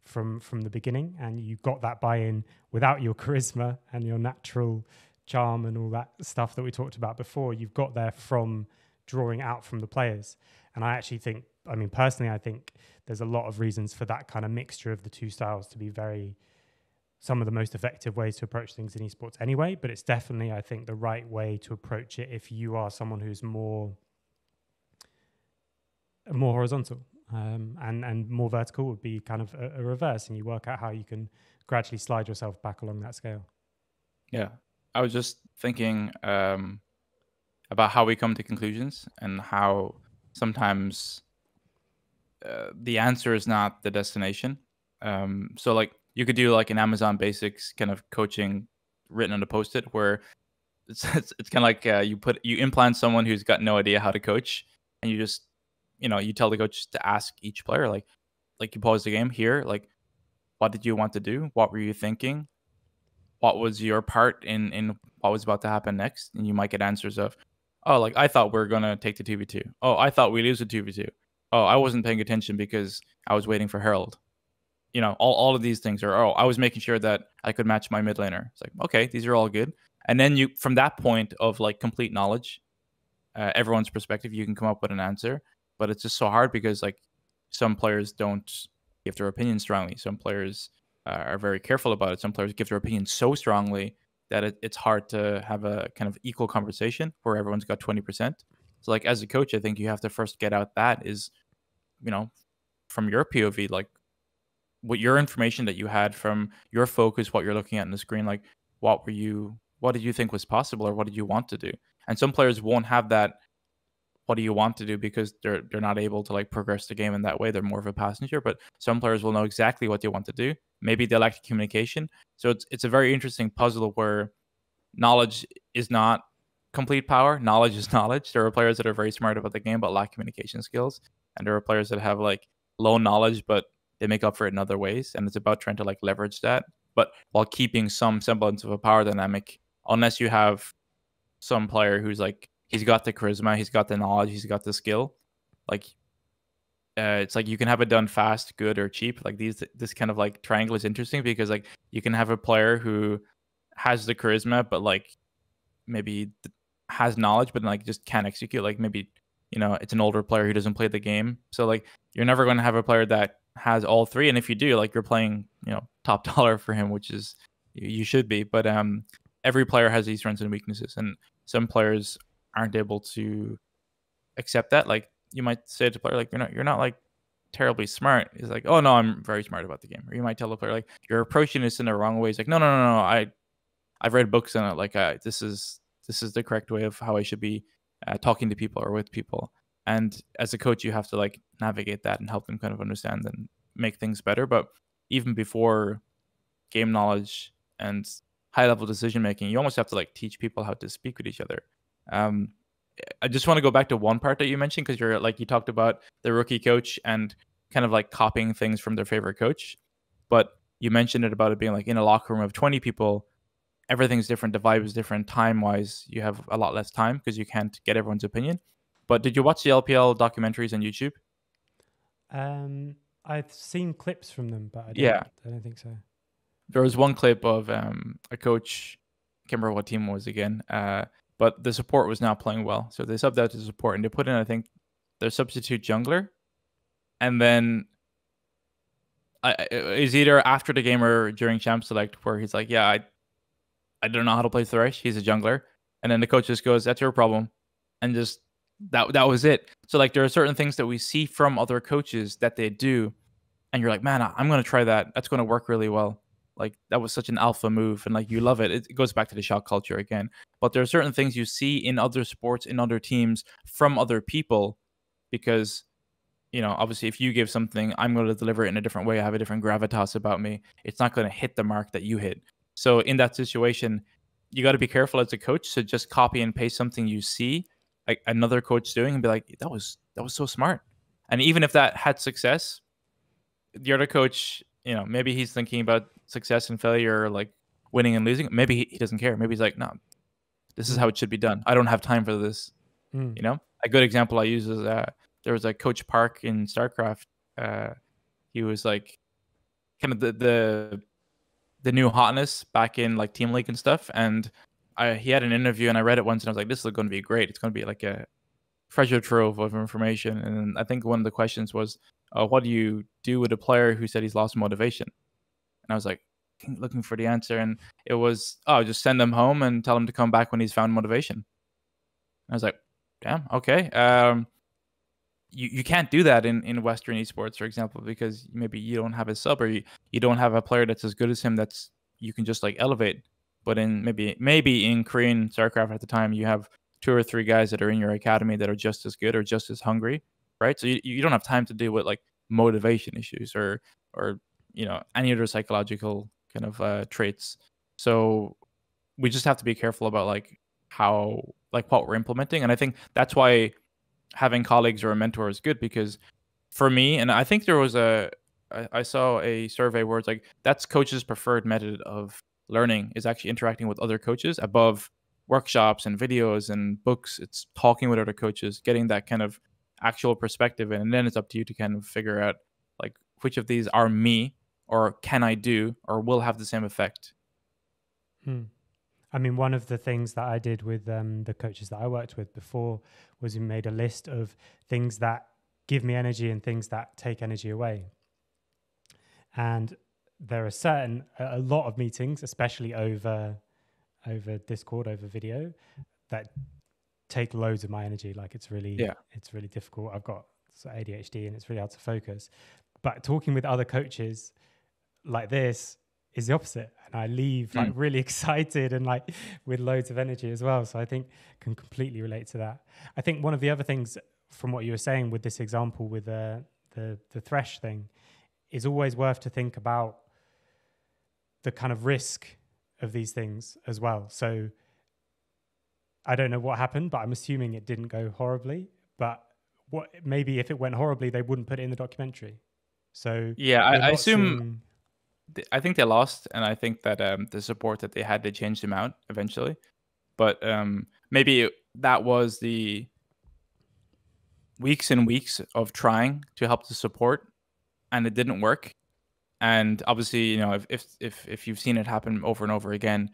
from the beginning, and you got that buy-in without your charisma and your natural charm and all that stuff that we talked about before. You've got there from drawing out from the players. And I actually think, personally, I think there's a lot of reasons for that kind of mixture of the two styles to be some of the most effective ways to approach things in esports anyway, but it's definitely, I think, the right way to approach it if you are someone who's more horizontal, and more vertical would be kind of a reverse, and you work out how you can gradually slide yourself back along that scale. Yeah. I was just thinking, about how we come to conclusions and how sometimes the answer is not the destination. So like you could do like an Amazon Basics kind of coaching written on a post-it where it's kind of like you implant someone who's got no idea how to coach, and you just you tell the coach to ask each player like you pause the game here, like what did you want to do, what were you thinking, what was your part in what was about to happen next, and you might get answers of, oh, like I thought we are gonna take the 2v2. Oh, I thought we lose the 2v2. Oh, I wasn't paying attention because I was waiting for Harold. All of these things are, oh, I was making sure that I could match my mid laner. It's like, okay, these are all good. And then you, from that point of like complete knowledge, everyone's perspective, you can come up with an answer. But it's just so hard because like some players don't give their opinion strongly. Some players are very careful about it. Some players give their opinion so strongly that it's hard to have a kind of equal conversation where everyone's got 20%. So like as a coach, I think you have to first get out that is, from your POV, like what your information that you had from your focus, what you're looking at in the screen, like what did you think was possible or what did you want to do? And some players won't have that what do you want to do because they're not able to like progress the game in that way. They're more of a passenger, but some players will know exactly what they want to do. Maybe they lack communication. So it's a very interesting puzzle where knowledge is not complete power. Knowledge is knowledge. There are players that are very smart about the game but lack communication skills, and there are players that have like low knowledge but they make up for it in other ways, and it's about trying to like leverage that, but while keeping some semblance of a power dynamic. Unless you have some player who's like he's got the charisma, he's got the knowledge, he's got the skill, like it's like you can have it done fast, good, or cheap. Like this kind of like triangle is interesting because like you can have a player who has the charisma but like maybe has knowledge but like just can't execute. Like maybe it's an older player who doesn't play the game, so like you're never going to have a player that has all three. And if you do, like you're playing top dollar for him, which is you should be. But every player has these strengths and weaknesses, and some players aren't able to accept that. Like you might say to a player like you're not like terribly smart. He's like, oh no, I'm very smart about the game. Or you might tell the player like you're approaching this in the wrong way. He's like, no, I've read books on it. Like this is the correct way of how I should be talking to people or with people. And as a coach, you have to like navigate that and help them kind of understand and make things better. But even before game knowledge and high level decision making, you almost have to like teach people how to speak with each other. I just want to go back to one part that you mentioned, because you talked about the rookie coach and kind of like copying things from their favorite coach. But you mentioned it about it being like in a locker room of 20 people, everything's different. The vibe is different. Time wise, you have a lot less time because you can't get everyone's opinion. But did you watch the LPL documentaries on YouTube? I've seen clips from them, but I don't think so. There was one clip of a coach, I can't remember what team it was again, but the support was not playing well. So they subbed out to support and they put in, I think, their substitute jungler. And then it's either after the game or during Champ Select where he's like, yeah, I don't know how to play Thresh. He's a jungler. And then the coach just goes, that's your problem. And just that was it. So like there are certain things that we see from other coaches that they do, and you're like, man, I'm going to try that. That's going to work really well. Like that was such an alpha move, and like you love it. It goes back to the shot culture again. But there are certain things you see in other sports, in other teams, from other people, because obviously if you give something, I'm going to deliver it in a different way. I have a different gravitas about me. It's not going to hit the mark that you hit. So in that situation, you got to be careful as a coach to just copy and paste something you see like another coach doing and be like, that was so smart. And even if that had success, the other coach, maybe he's thinking about success and failure, or like winning and losing. Maybe he doesn't care. Maybe he's like, no, this is how it should be done. I don't have time for this. A good example I use is there was a Coach Park in StarCraft. He was like kind of the new hotness back in like Team League and stuff. And he had an interview and I read it once and I was like, this is going to be great. It's going to be like a treasure trove of information. And I think one of the questions was, what do you do with a player who said he's lost motivation? And I was like, looking for the answer. And it was, just send them home and tell him to come back when he's found motivation. And I was like, damn, okay. You can't do that in Western esports, for example, because maybe you don't have a sub, or you don't have a player that's as good as him you can just like elevate. But in maybe in Korean StarCraft at the time, you have two or three guys that are in your academy that are just as good or just as hungry, right? So you don't have time to deal with like motivation issues or any other psychological kind of traits. So we just have to be careful about like how like what we're implementing. And I think that's why having colleagues or a mentor is good, because for me, and I think there was I saw a survey where it's like that's coaches' preferred method of learning is actually interacting with other coaches above workshops and videos and books. It's talking with other coaches, getting that kind of actual perspective, and then it's up to you to kind of figure out like which of these are me or can I do or will have the same effect. I mean, one of the things that I did with the coaches that I worked with before was we made a list of things that give me energy and things that take energy away. And there are a lot of meetings, especially over Discord, over video, that take loads of my energy. Like it's really difficult. I've got ADHD and it's really hard to focus. But talking with other coaches like this is the opposite, and I leave like really excited and like with loads of energy as well. So I think can completely relate to that. I think one of the other things from what you were saying with this example with the thresh thing is always worth to think about the kind of risk of these things as well. So I don't know what happened, but I'm assuming it didn't go horribly. But what maybe if it went horribly, they wouldn't put it in the documentary. So yeah, I assume. I think they lost, and I think that the support that they had, they changed them out eventually. But maybe that was the weeks and weeks of trying to help the support, and it didn't work. And obviously, if you've seen it happen over and over again,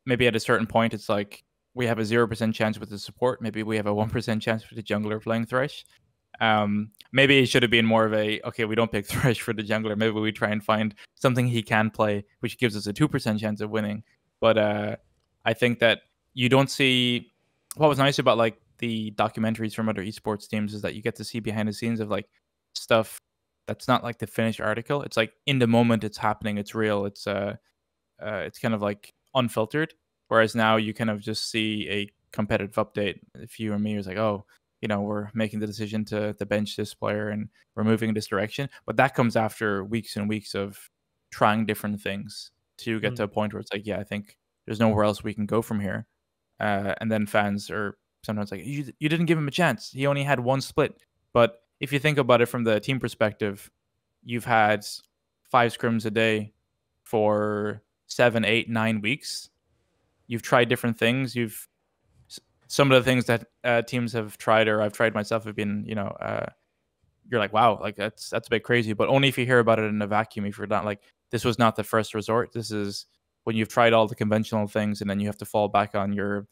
maybe at a certain point, it's like we have a 0% chance with the support. Maybe we have a 1% chance with the jungler playing Thresh. Maybe it should have been more of okay, we don't pick Thresh for the jungler. Maybe we try and find something he can play, which gives us a 2% chance of winning. But I think that you don't see what was nice about like the documentaries from other esports teams is that you get to see behind the scenes of like stuff that's not like the finished article. It's like in the moment it's happening, it's real, it's kind of like unfiltered. Whereas now you kind of just see a competitive update. If you or me is like, oh, we're making the decision to bench this player and we're moving in this direction. But that comes after weeks and weeks of trying different things to get to a point where it's like, yeah, I think there's nowhere else we can go from here. And then fans are sometimes like, you didn't give him a chance. He only had one split. But if you think about it from the team perspective, you've had 5 scrims a day for 7, 8, 9 weeks. You've tried different things. Some of the things that teams have tried or I've tried myself have been, you're like, wow, like that's a bit crazy. But only if you hear about it in a vacuum, if you're not like, this was not the first resort. This is when you've tried all the conventional things and then you have to fall back on your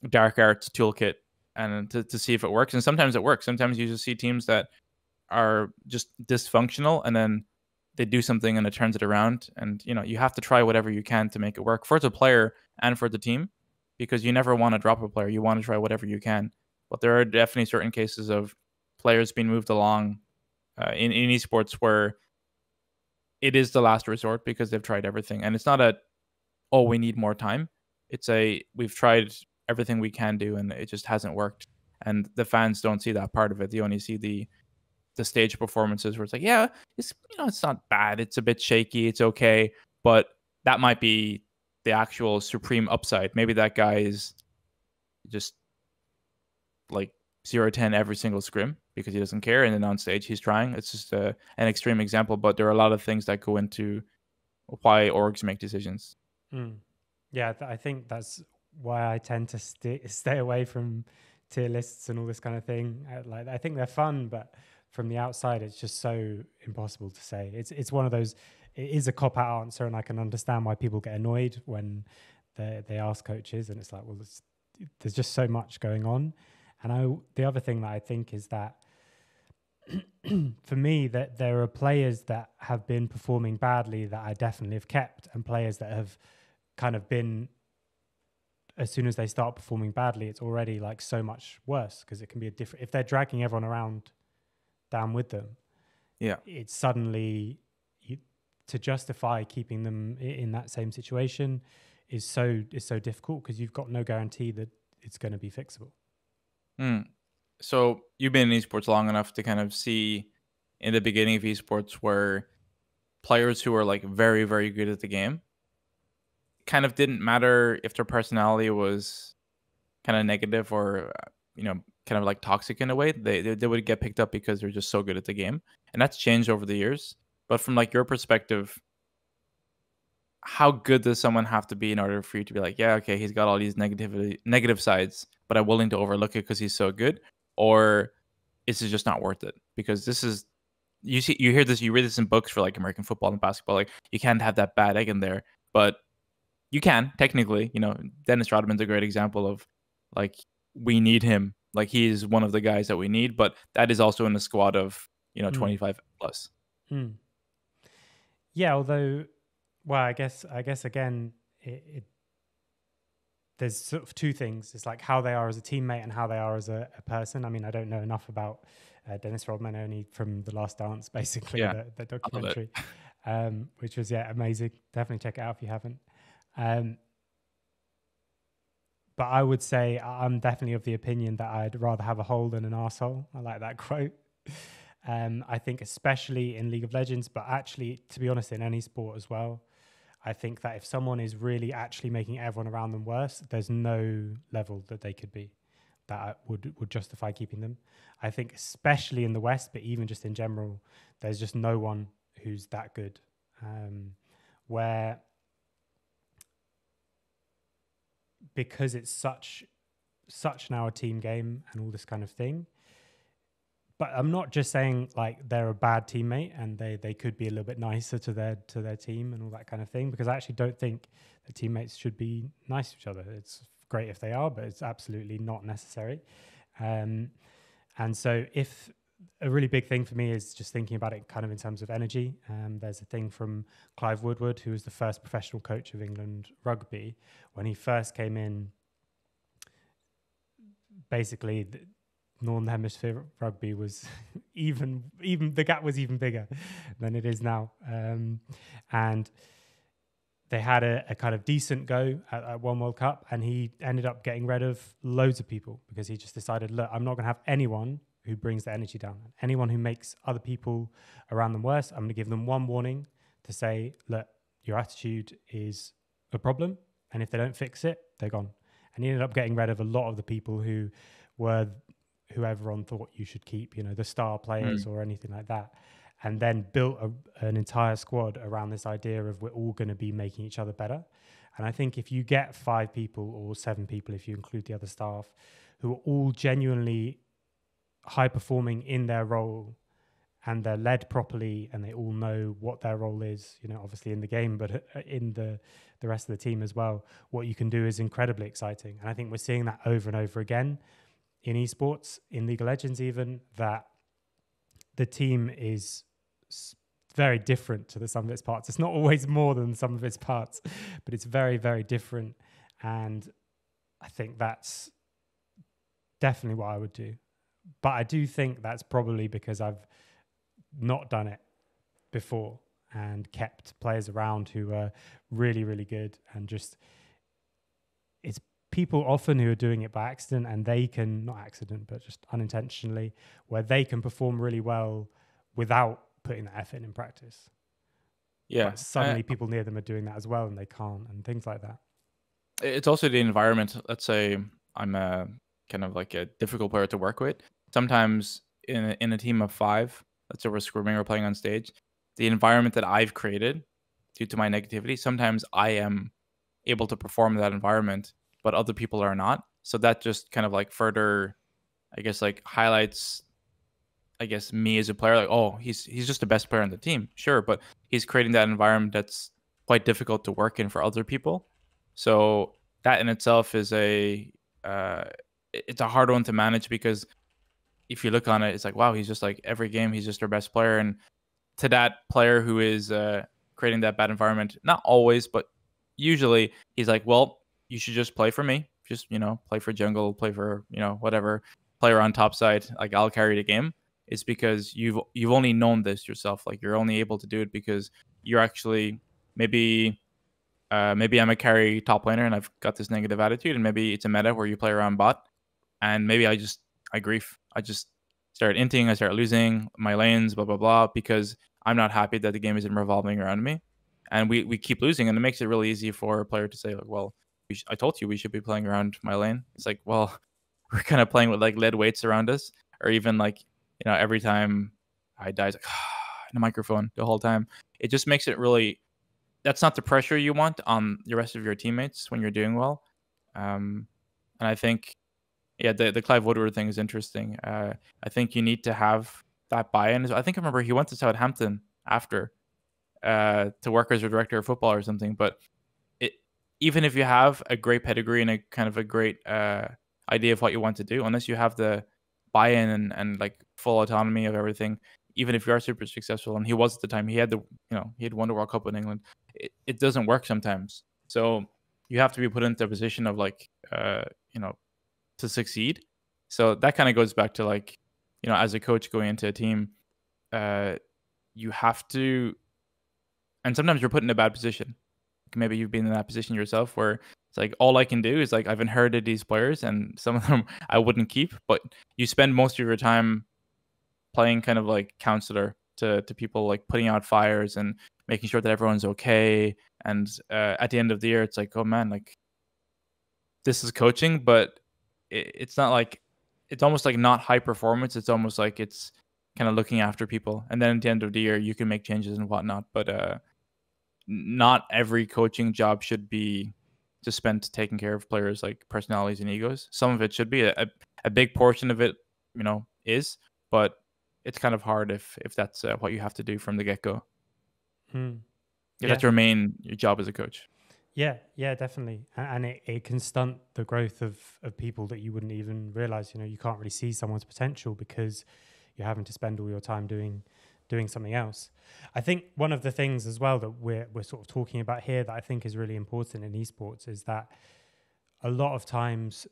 dark arts toolkit and to see if it works. And sometimes it works. Sometimes you just see teams that are just dysfunctional and then they do something and it turns it around. And, you have to try whatever you can to make it work for the player and for the team, because you never want to drop a player. You want to try whatever you can. But there are definitely certain cases of players being moved along in esports where it is the last resort because they've tried everything. And it's not we need more time. It's we've tried everything we can do and it just hasn't worked. And the fans don't see that part of it. They only see the stage performances where it's like, yeah, it's it's not bad. It's a bit shaky. It's okay. But that might be the actual supreme upside. Maybe that guy is just like 0-10 every single scrim because he doesn't care, and then on stage he's trying. It's just an extreme example, but there are a lot of things that go into why orgs make decisions. Yeah, I think that's why I tend to stay away from tier lists and all this kind of thing. I think they're fun, but from the outside, it's just so impossible to say. It's one of those. It is a cop-out answer, and I can understand why people get annoyed when they ask coaches, and it's like, well, there's just so much going on. And the other thing that I think is that for me, that there are players that have been performing badly that I definitely have kept, and players that have kind of been, as soon as they start performing badly, it's already like so much worse because it can be a different. If they're dragging everyone around down with them, yeah, it's suddenly to justify keeping them in that same situation is so difficult because you've got no guarantee that it's going to be fixable. So you've been in esports long enough to kind of see in the beginning of esports where players who are like very, very good at the game kind of didn't matter if their personality was kind of negative or kind of like toxic in a way. They would get picked up because they're just so good at the game, and that's changed over the years. But from like your perspective, how good does someone have to be in order for you to be like, yeah, okay, he's got all these negative sides, but I'm willing to overlook it because he's so good? Or is it just not worth it? Because this is, you read this in books for like American football and basketball. Like, you can't have that bad egg in there, but you can technically. Dennis Rodman's a great example of like, we need him. Like, he is one of the guys that we need, but that is also in a squad of 25 plus. Yeah, although, well, I guess again, there's sort of two things. It's like how they are as a teammate and how they are as a person. I mean, I don't know enough about Dennis Rodman, only from The Last Dance, basically, the documentary, which was amazing. Definitely check it out if you haven't. But I would say I'm definitely of the opinion that I'd rather have a hole than an arsehole. I like that quote. I think especially in League of Legends, but actually, to be honest, in any sport as well, I think that if someone is really actually making everyone around them worse, there's no level that they could be that would justify keeping them. I think especially in the West, but even just in general, there's just no one who's that good. Where, because it's such now a team game and all this kind of thing. But I'm not just saying like they're a bad teammate and they could be a little bit nicer to their team and all that kind of thing, because I actually don't think that teammates should be nice to each other. It's great if they are, but it's absolutely not necessary. And so if a really big thing for me is just thinking about it kind of in terms of energy. There's a thing from Clive Woodward, who was the first professional coach of England rugby. When he first came in, basically Northern Hemisphere rugby was even the gap was even bigger than it is now. And they had a kind of decent go at one World Cup, and he ended up getting rid of loads of people because he just decided, look, I'm not going to have anyone who brings the energy down. Anyone who makes other people around them worse, I'm going to give them one warning to say, look, your attitude is a problem, and if they don't fix it, they're gone. And he ended up getting rid of a lot of the people who were who everyone thought you should keep, the star players or anything like that, and then built an entire squad around this idea of we're all going to be making each other better. And I think if you get 5 people or 7 people, if you include the other staff, who are all genuinely high performing in their role and they're led properly and they all know what their role is, obviously in the game, but in the rest of the team as well, what you can do is incredibly exciting. And I think we're seeing that over and over again in esports, in League of Legends even, that the team is very different to the sum of its parts. It's not always more than the sum of its parts, but it's very, very different. And I think that's definitely what I would do. But I do think that's probably because I've not done it before and kept players around who are really, really good. And just, it's people often who are doing it by accident, and they can, not accident, but just unintentionally, where they can perform really well without putting that effort in practice. Yeah. But suddenly people near them are doing that as well, and they can't, and things like that. It's also the environment. Let's say I'm a kind of like a difficult player to work with. Sometimes in a team of 5, let's say we're scrimming or playing on stage, the environment that I've created due to my negativity, sometimes I am able to perform in that environment, but other people are not. So that just kind of like further, I guess, like highlights, I guess, me as a player. Like, oh, he's just the best player on the team. Sure, but he's creating that environment that's quite difficult to work in for other people. So that in itself is it's a hard one to manage, because if you look on it, it's like, wow, he's just like every game, he's just our best player. And to that player who is creating that bad environment, not always, but usually he's like, well, you should just play for me. Just, play for jungle, play for, whatever, player on top side. Like, I'll carry the game. It's because you've only known this yourself. Like, you're only able to do it because you're actually maybe maybe I'm a carry top laner and I've got this negative attitude, and maybe it's a meta where you play around bot, and maybe I grief. I just start inting, I start losing my lanes, blah blah blah, because I'm not happy that the game isn't revolving around me, and we keep losing, and it makes it really easy for a player to say like, well, I told you we should be playing around my lane. It's like, well, we're kind of playing with like lead weights around us, or even like, every time I die, it's like in a microphone the whole time. It just makes it really. That's not the pressure you want on the rest of your teammates when you're doing well. And I think, yeah, the Clive Woodward thing is interesting. I think you need to have that buy-in. I think I remember he went to Southampton after to work as a director of football or something. But it, even if you have a great pedigree and a kind of a great idea of what you want to do, unless you have the buy-in and like full autonomy of everything, even if you are super successful, and he was at the time, he had he had won the World Cup in England. It doesn't work sometimes. So you have to be put into a position of like to succeed. So that kind of goes back to like, as a coach going into a team, you have to, and sometimes you're put in a bad position. Maybe you've been in that position yourself where it's like, all I can do is like, I've inherited these players and some of them I wouldn't keep, but you spend most of your time playing kind of like counselor to people, like putting out fires and making sure that everyone's okay. And at the end of the year, it's like, oh man, like this is coaching, but it's not like, it's almost like not high performance. It's almost like it's kind of looking after people. And then at the end of the year, you can make changes and whatnot. But not every coaching job should be just spent taking care of players' like personalities and egos. Some of it should be. A big portion of it, is, but it's kind of hard if that's what you have to do from the get-go. If that's your job as a coach. Yeah, definitely. And it can stunt the growth of people that you wouldn't even realize. You can't really see someone's potential because you're having to spend all your time doing something else. I think one of the things as well that we're sort of talking about here that I think is really important in esports is that a lot of times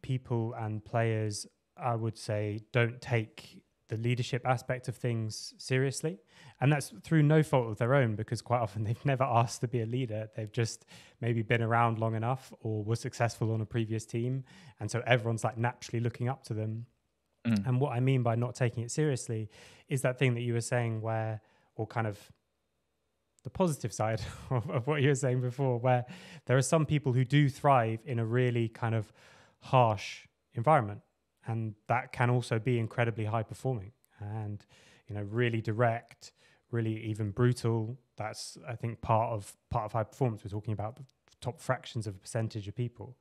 people and players, I would say, don't take the leadership aspect of things seriously. And that's through no fault of their own, because quite often they've never asked to be a leader. They've just maybe been around long enough or were successful on a previous team. And so everyone's like naturally looking up to them. And what I mean by not taking it seriously is that thing that you were saying where, or kind of the positive side of what you were saying before, where there are some people who do thrive in a really kind of harsh environment. And that can also be incredibly high performing and, really direct, really even brutal. That's, I think, part of high performance. We're talking about the top fractions of a percentage of people.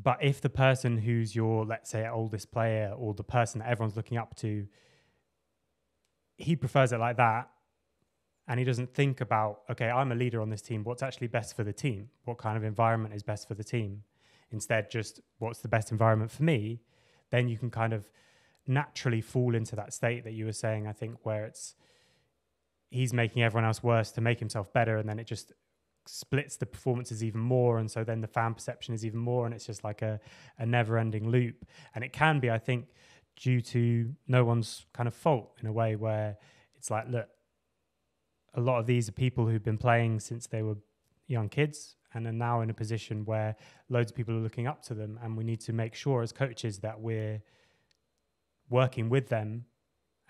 But if the person who's your, let's say, oldest player or the person that everyone's looking up to, he prefers it like that, and he doesn't think about, okay, I'm a leader on this team. What's actually best for the team? What kind of environment is best for the team? Instead, just what's the best environment for me? Then you can kind of naturally fall into that state that you were saying, I think, where he's making everyone else worse to make himself better, and then it just splits the performances even more, and so then the fan perception is even more, and it's just like a never-ending loop. And it can be, I think, due to no one's kind of fault in a way, where it's like, look, a lot of these are people who've been playing since they were young kids and are now in a position where loads of people are looking up to them, and we need to make sure as coaches that we're working with them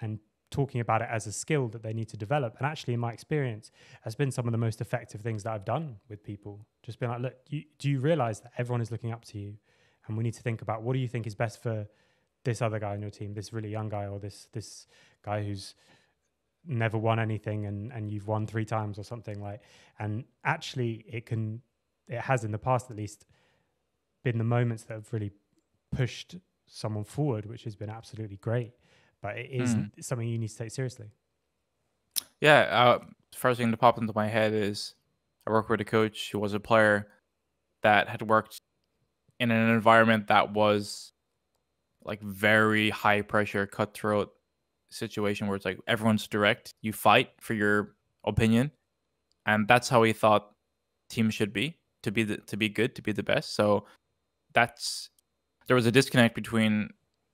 and talking about it as a skill that they need to develop. And actually, in my experience, has been some of the most effective things that I've done with people. Just being like, look, do you realize that everyone is looking up to you? And we need to think about, what do you think is best for this other guy on your team, this really young guy, or this guy who's never won anything and you've won 3 times or something like. And actually, it has in the past at least been the moments that have really pushed someone forward, which has been absolutely great. But it is something you need to take seriously. Yeah, first thing to pop into my head is I work with a coach who was a player that had worked in an environment that was like very high pressure, cutthroat situation where it's like everyone's direct. You fight for your opinion, and that's how he thought teams should be to be good, to be the best. So there was a disconnect between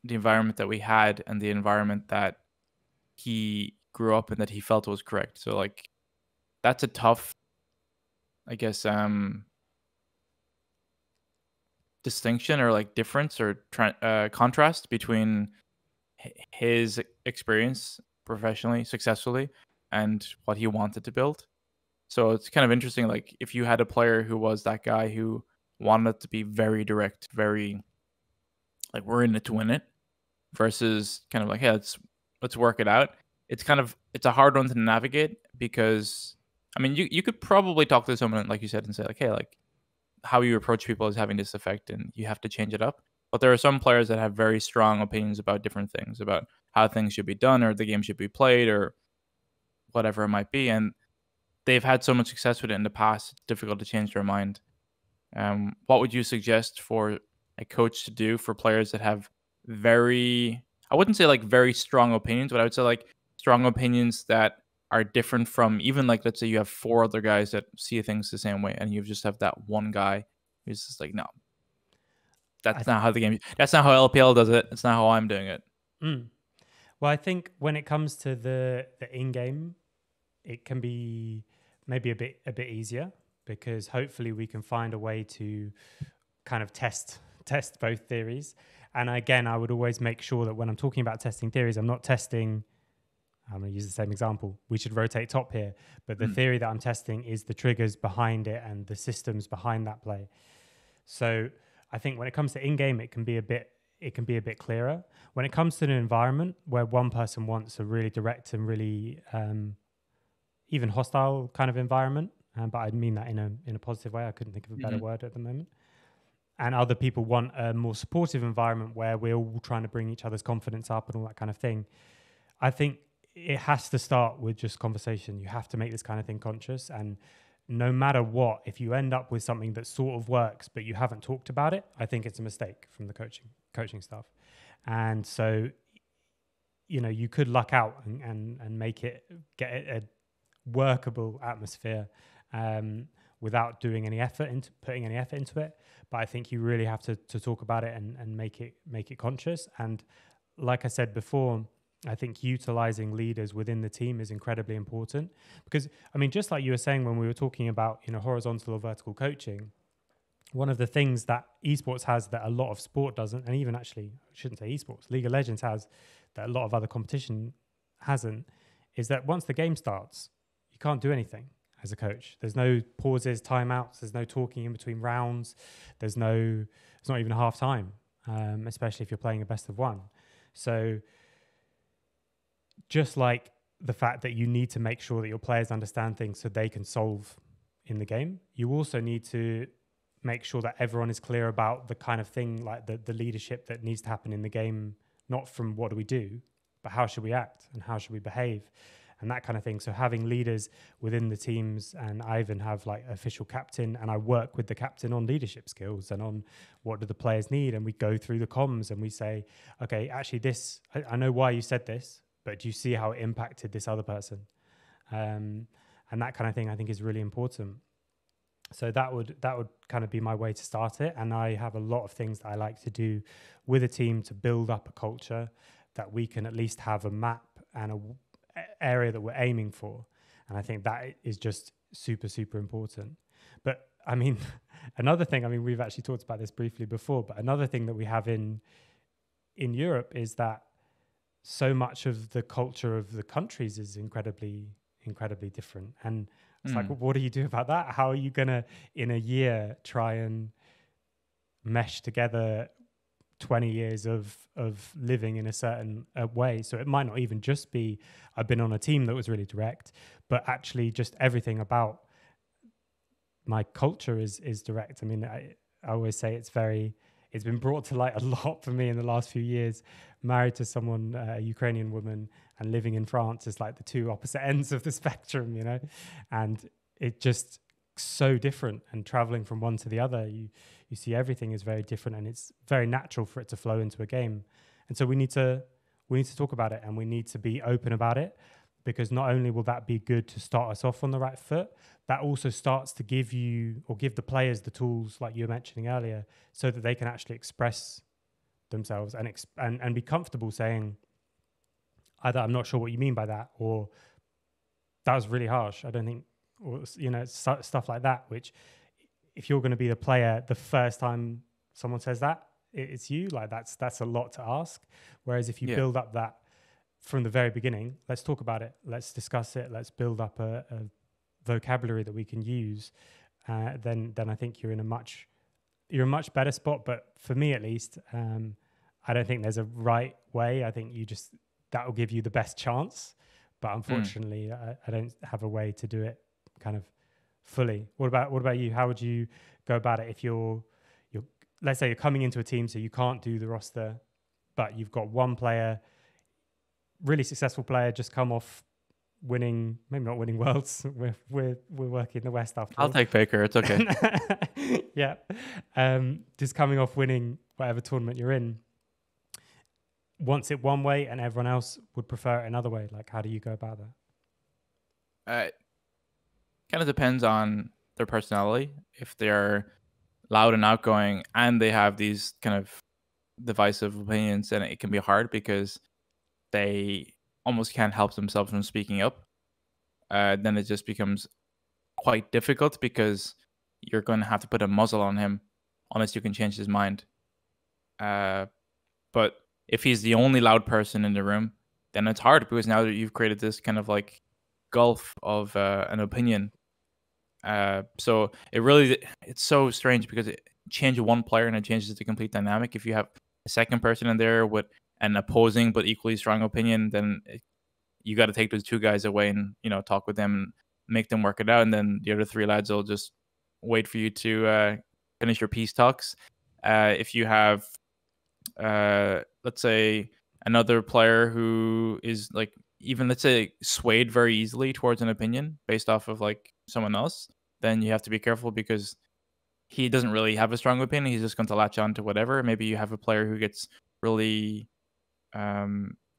the environment that we had and the environment that he grew up in that he felt was correct. So like that's a tough I guess distinction or like difference or contrast between his experience professionally, successfully, and what he wanted to build. So it's kind of interesting. Like if you had a player who was that guy who wanted to be very direct, very like we're in it to win it, versus kind of like, hey, let's work it out. It's a hard one to navigate because I mean you could probably talk to someone like you said and say like, hey, like how you approach people is having this effect and you have to change it up. But there are some players that have very strong opinions about different things, about how things should be done or the game should be played or whatever it might be. And they've had so much success with it in the past, it's difficult to change their mind. What would you suggest for a coach to do for players that have I wouldn't say like very strong opinions, but I would say like strong opinions that are different from even like, let's say you have 4 other guys that see things the same way and you just have that one guy who's just like, no, that's not how LPL does it. It's not how I'm doing it. Well, I think when it comes to the in-game, it can be maybe a bit easier because hopefully we can find a way to kind of test both theories. And again, I would always make sure that when I'm talking about testing theories, I'm not testing, I'm going to use the same example. We should rotate top here. But the theory that I'm testing is the triggers behind it and the systems behind that play. So I think when it comes to in-game, it can be a bit clearer. When it comes to an environment where one person wants a really direct and really even hostile kind of environment, but I mean that in a positive way. I couldn't think of a better word at the moment. And other people want a more supportive environment where we're all trying to bring each other's confidence up and all that kind of thing. I think it has to start with just conversation. You have to make this kind of thing conscious. And no matter what, if you end up with something that sort of works, but you haven't talked about it, I think it's a mistake from the coaching staff. And so, you could luck out and make it, get it a workable atmosphere without doing any effort into putting any effort into it. But I think you really have to talk about it and make it conscious. And like I said before, I think utilizing leaders within the team is incredibly important because, I mean, just like you were saying when we were talking about, horizontal or vertical coaching, one of the things that esports has that a lot of sport doesn't, and even actually, I shouldn't say esports, League of Legends has that a lot of other competition hasn't, is that once the game starts, you can't do anything as a coach. There's no pauses, timeouts, there's no talking in between rounds, it's not even a half time, especially if you're playing a best of one. So just like the fact that you need to make sure that your players understand things so they can solve in the game, you also need to make sure that everyone is clear about the kind of thing, like the leadership that needs to happen in the game, not from what do we do, but how should we act and how should we behave and that kind of thing. So having leaders within the teams, and I even have like official captain, and I work with the captain on leadership skills and on what do the players need. And we go through the comms and we say, okay, actually I know why you said this, but do you see how it impacted this other person? And that kind of thing I think is really important. So that would kind of be my way to start it. And I have a lot of things that I like to do with a team to build up a culture that we can at least have a map and a area that we're aiming for. And I think that is just super, super important. But I mean, another thing, I mean, we've actually talked about this briefly before, but another thing that we have in Europe is that so much of the culture of the countries is incredibly, incredibly different. And it's like, what do you do about that? How are you going to, in a year, try and mesh together 20 years of living in a certain way? So it might not even just be, I've been on a team that was really direct, but actually just everything about my culture is direct. I mean, I always say it's been brought to light a lot for me in the last few years. Married to someone, a Ukrainian woman, and living in France is like the two opposite ends of the spectrum, and it just so different. And traveling from one to the other, you see everything is very different, and it's very natural for it to flow into a game. And so we need to talk about it, and we need to be open about it, because not only will that be good to start us off on the right foot, that also starts to give the players the tools, like you were mentioning earlier, so that they can actually express themselves and be comfortable saying, either I'm not sure what you mean by that, or that was really harsh. I don't think or stuff like that, which if you're going to be the player the first time someone says that it's you, like that's a lot to ask. Whereas if you build up that from the very beginning, let's talk about it, let's discuss it, let's build up a vocabulary that we can use, then I think you're in a much better spot. But for me at least, I don't think there's a right way. I think that will give you the best chance. But unfortunately, I don't have a way to do it kind of fully. What about you? How would you go about it if you're let's say you're coming into a team, so you can't do the roster, but you've got one player, really successful player, just come off winning, maybe not winning worlds. We're working the West after all. I'll take Baker. It's okay. Yeah. Just coming off winning whatever tournament you're in, wants it one way and everyone else would prefer it another way. Like, how do you go about that? Kind of depends on their personality. If they're loud and outgoing and they have these kind of divisive opinions, then it can be hard because they almost can't help themselves from speaking up. Then it just becomes quite difficult because you're going to have to put a muzzle on him unless you can change his mind. But if he's the only loud person in the room, then it's hard because now that you've created this kind of like gulf of an opinion. So it's so strange because it changes one player and it changes the complete dynamic. If you have a second person in there with an opposing but equally strong opinion, then you got to take those two guys away and talk with them and make them work it out, and then the other three lads will just wait for you to finish your peace talks. If you have let's say another player who is like, even let's say swayed very easily towards an opinion based off of like someone else, then you have to be careful because he doesn't really have a strong opinion. He's just going to latch on to whatever. Maybe you have a player who gets really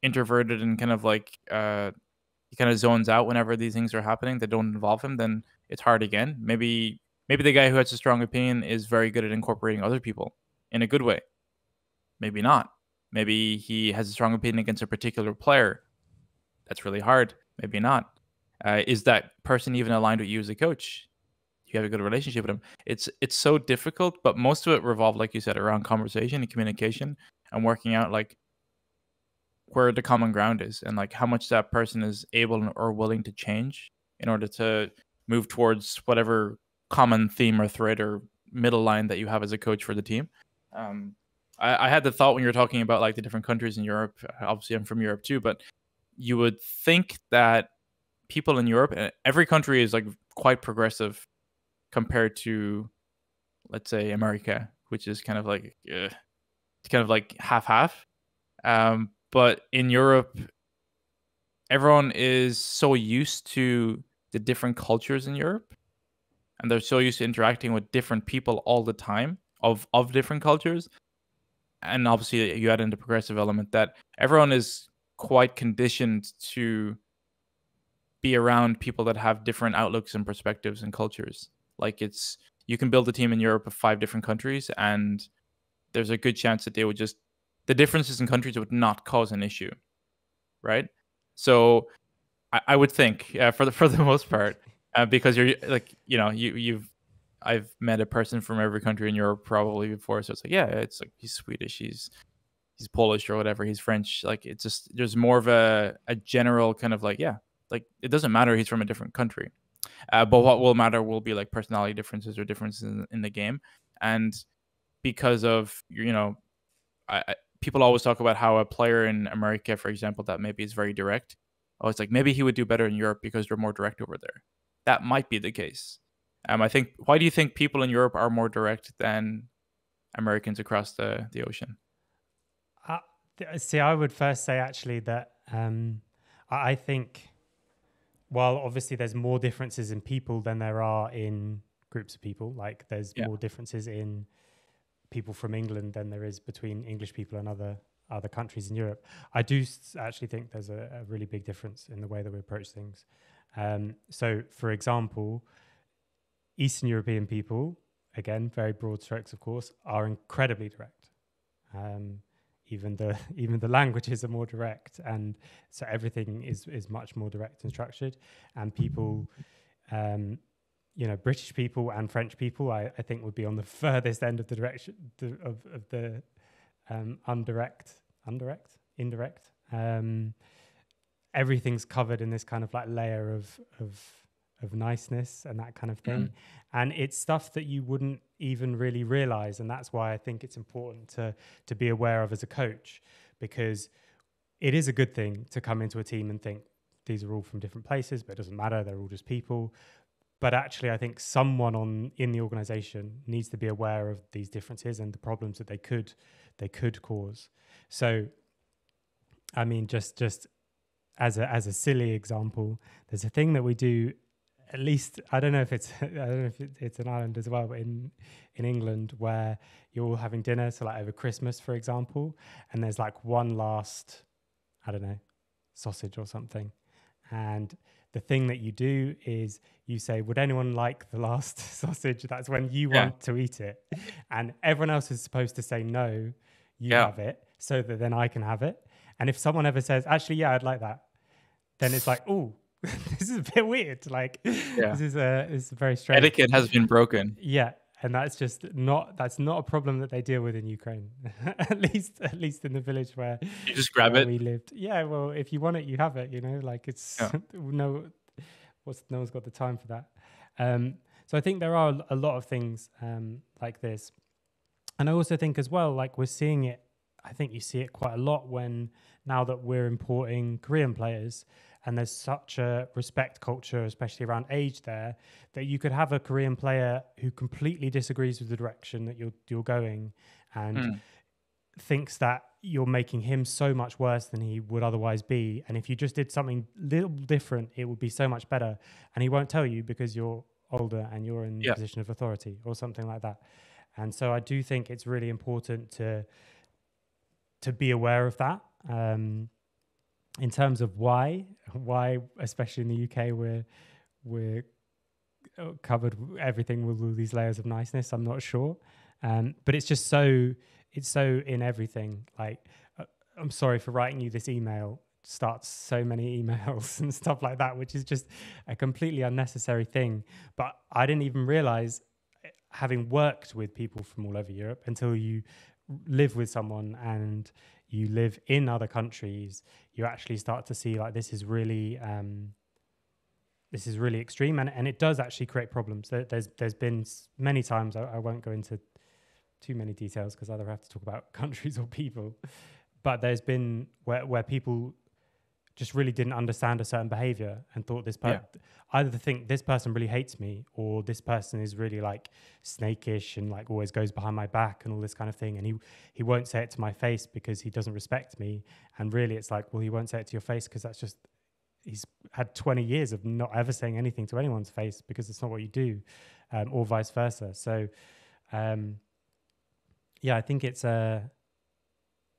introverted and kind of like he kind of zones out whenever these things are happening that don't involve him. Then it's hard again. Maybe the guy who has a strong opinion is very good at incorporating other people in a good way. Maybe not. Maybe he has a strong opinion against a particular player. That's really hard. Maybe not. Is that person even aligned with you as a coach? You have a good relationship with him. It's so difficult, but most of it revolves, like you said, around conversation and communication and working out like where the common ground is and like how much that person is able or willing to change in order to move towards whatever common theme or thread or middle line that you have as a coach for the team. I had the thought when you were talking about like the different countries in Europe. Obviously, I'm from Europe too, but you would think that people in Europe, every country is like quite progressive compared to, let's say, America, which is kind of like it's kind of like half-half. But in Europe, everyone is so used to the different cultures in Europe, and they're so used to interacting with different people all the time of different cultures. And obviously, you add in the progressive element that everyone is quite conditioned to be around people that have different outlooks and perspectives and cultures. Like you can build a team in Europe of 5 different countries, and there's a good chance that the differences in countries would not cause an issue, right? So I would think for the most part, because you're like I've met a person from every country in Europe probably before, so it's like it's like he's Swedish, he's Polish or whatever, he's French. Like it's just there's more of a general kind of like like it doesn't matter he's from a different country, but what will matter will be like personality differences or differences in the game. And because of people always talk about how a player in America, for example, that maybe is very direct. Oh, it's like maybe he would do better in Europe because they're more direct over there. That might be the case. I think. Why do you think people in Europe are more direct than Americans across the ocean? See, I would first say actually that I think, while obviously there's more differences in people than there are in groups of people, like there's more differences in people from England than there is between English people and other countries in Europe. I do actually think there's a really big difference in the way that we approach things. So, for example, Eastern European people, again, very broad strokes, of course, are incredibly direct. Even the languages are more direct, and so everything is much more direct and structured. And people British people and French people, I think would be on the furthest end of the direction of the indirect. Everything's covered in this kind of like layer of niceness and that kind of thing. And it's stuff that you wouldn't even really realize. And that's why I think it's important to be aware of as a coach, because it is a good thing to come into a team and think these are all from different places, but it doesn't matter. They're all just people. But actually, I think someone in the organization needs to be aware of these differences and the problems that they could cause. So, I mean, just as a silly example, there's a thing that we do. At least I don't know if it's in Ireland as well, but in England, where you're all having dinner, so like over Christmas, for example, and there's like one last, I don't know, sausage or something, and the thing that you do is you say, would anyone like the last sausage? That's when you want to eat it, and everyone else is supposed to say no, you have it, so that then I can have it. And if someone ever says, actually, yeah, I'd like that, then it's like, oh, this is a bit weird. Like, this is very strange. Etiquette has been broken. Yeah, and that's not a problem that they deal with in Ukraine. at least in the village where you just grab it. We lived. Yeah, well, if you want it, you have it. Like it's no one's got the time for that. So I think there are a lot of things like this, and I also think as well, like we're seeing it. I think you see it quite a lot now that we're importing Korean players. And there's such a respect culture, especially around age there, that you could have a Korean player who completely disagrees with the direction that you're going and thinks that you're making him so much worse than he would otherwise be. And if you just did something little different, it would be so much better. And he won't tell you because you're older and you're in a position of authority or something like that. And so I do think it's really important to be aware of that. In terms of why, especially in the UK, we're covered everything with all these layers of niceness, I'm not sure. But it's just so in everything. Like, I'm sorry for writing you this email, starts so many emails and stuff like that, which is just a completely unnecessary thing. But I didn't even realize, having worked with people from all over Europe, until you live with someone and you live in other countries, you actually start to see like this is really extreme, and it does actually create problems. There's been many times, I won't go into too many details because I either have to talk about countries or people, but there's been where people just really didn't understand a certain behavior and thought either to think this person really hates me, or this person is really like snakish and like always goes behind my back and all this kind of thing. And he won't say it to my face because he doesn't respect me. And really it's like, well, he won't say it to your face because that's just, he's had 20 years of not ever saying anything to anyone's face because it's not what you do, or vice versa. So, I think it's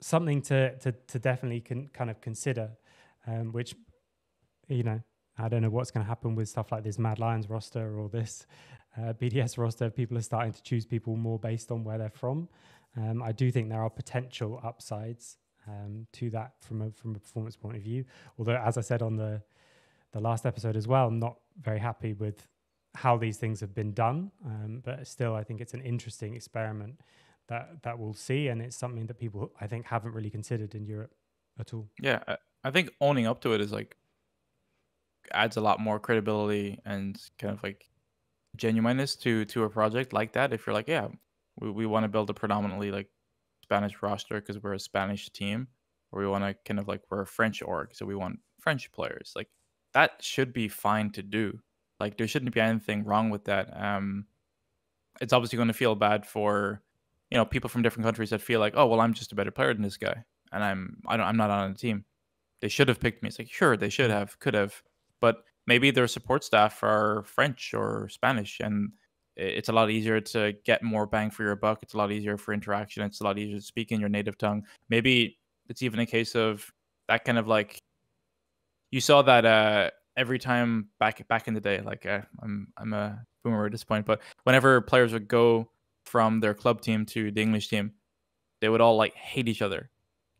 something to definitely kind of consider. Which, I don't know what's going to happen with stuff like this Mad Lions roster or this BDS roster. People are starting to choose people more based on where they're from. I do think there are potential upsides to that from a performance point of view. Although, as I said on the last episode as well, I'm not very happy with how these things have been done. But still, I think it's an interesting experiment that we'll see. And it's something that people, I think, haven't really considered in Europe at all. Yeah, I think owning up to it is like adds a lot more credibility and kind of like genuineness to a project like that. If you're like, yeah, we want to build a predominantly like Spanish roster because we're a Spanish team, or we want to kind of like, we're a French org, so we want French players. Like, that should be fine to do. Like, there shouldn't be anything wrong with that. It's obviously going to feel bad for, people from different countries that feel like, oh, well, I'm just a better player than this guy, and I'm not on a team. They should have picked me. It's like, sure, they should have, could have, but maybe their support staff are French or Spanish, and it's a lot easier to get more bang for your buck. It's a lot easier for interaction. It's a lot easier to speak in your native tongue. Maybe it's even a case of that kind of like, you saw that every time back in the day, like I'm a boomer at this point, but whenever players would go from their club team to the English team, they would all like hate each other.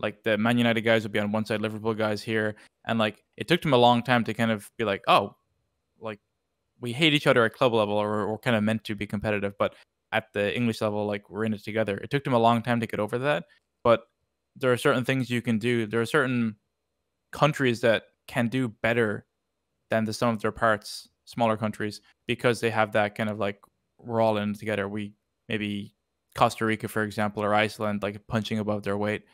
Like, the Man United guys would be on one side, Liverpool guys here. And like, it took them a long time to kind of be like, oh, like, we hate each other at club level, or we're kind of meant to be competitive, but at the English level, like we're in it together. It took them a long time to get over that, but there are certain things you can do. There are certain countries that can do better than the sum of their parts, smaller countries, because they have that kind of like, we're all in it together. We maybe Costa Rica, for example, or Iceland, like punching above their weight.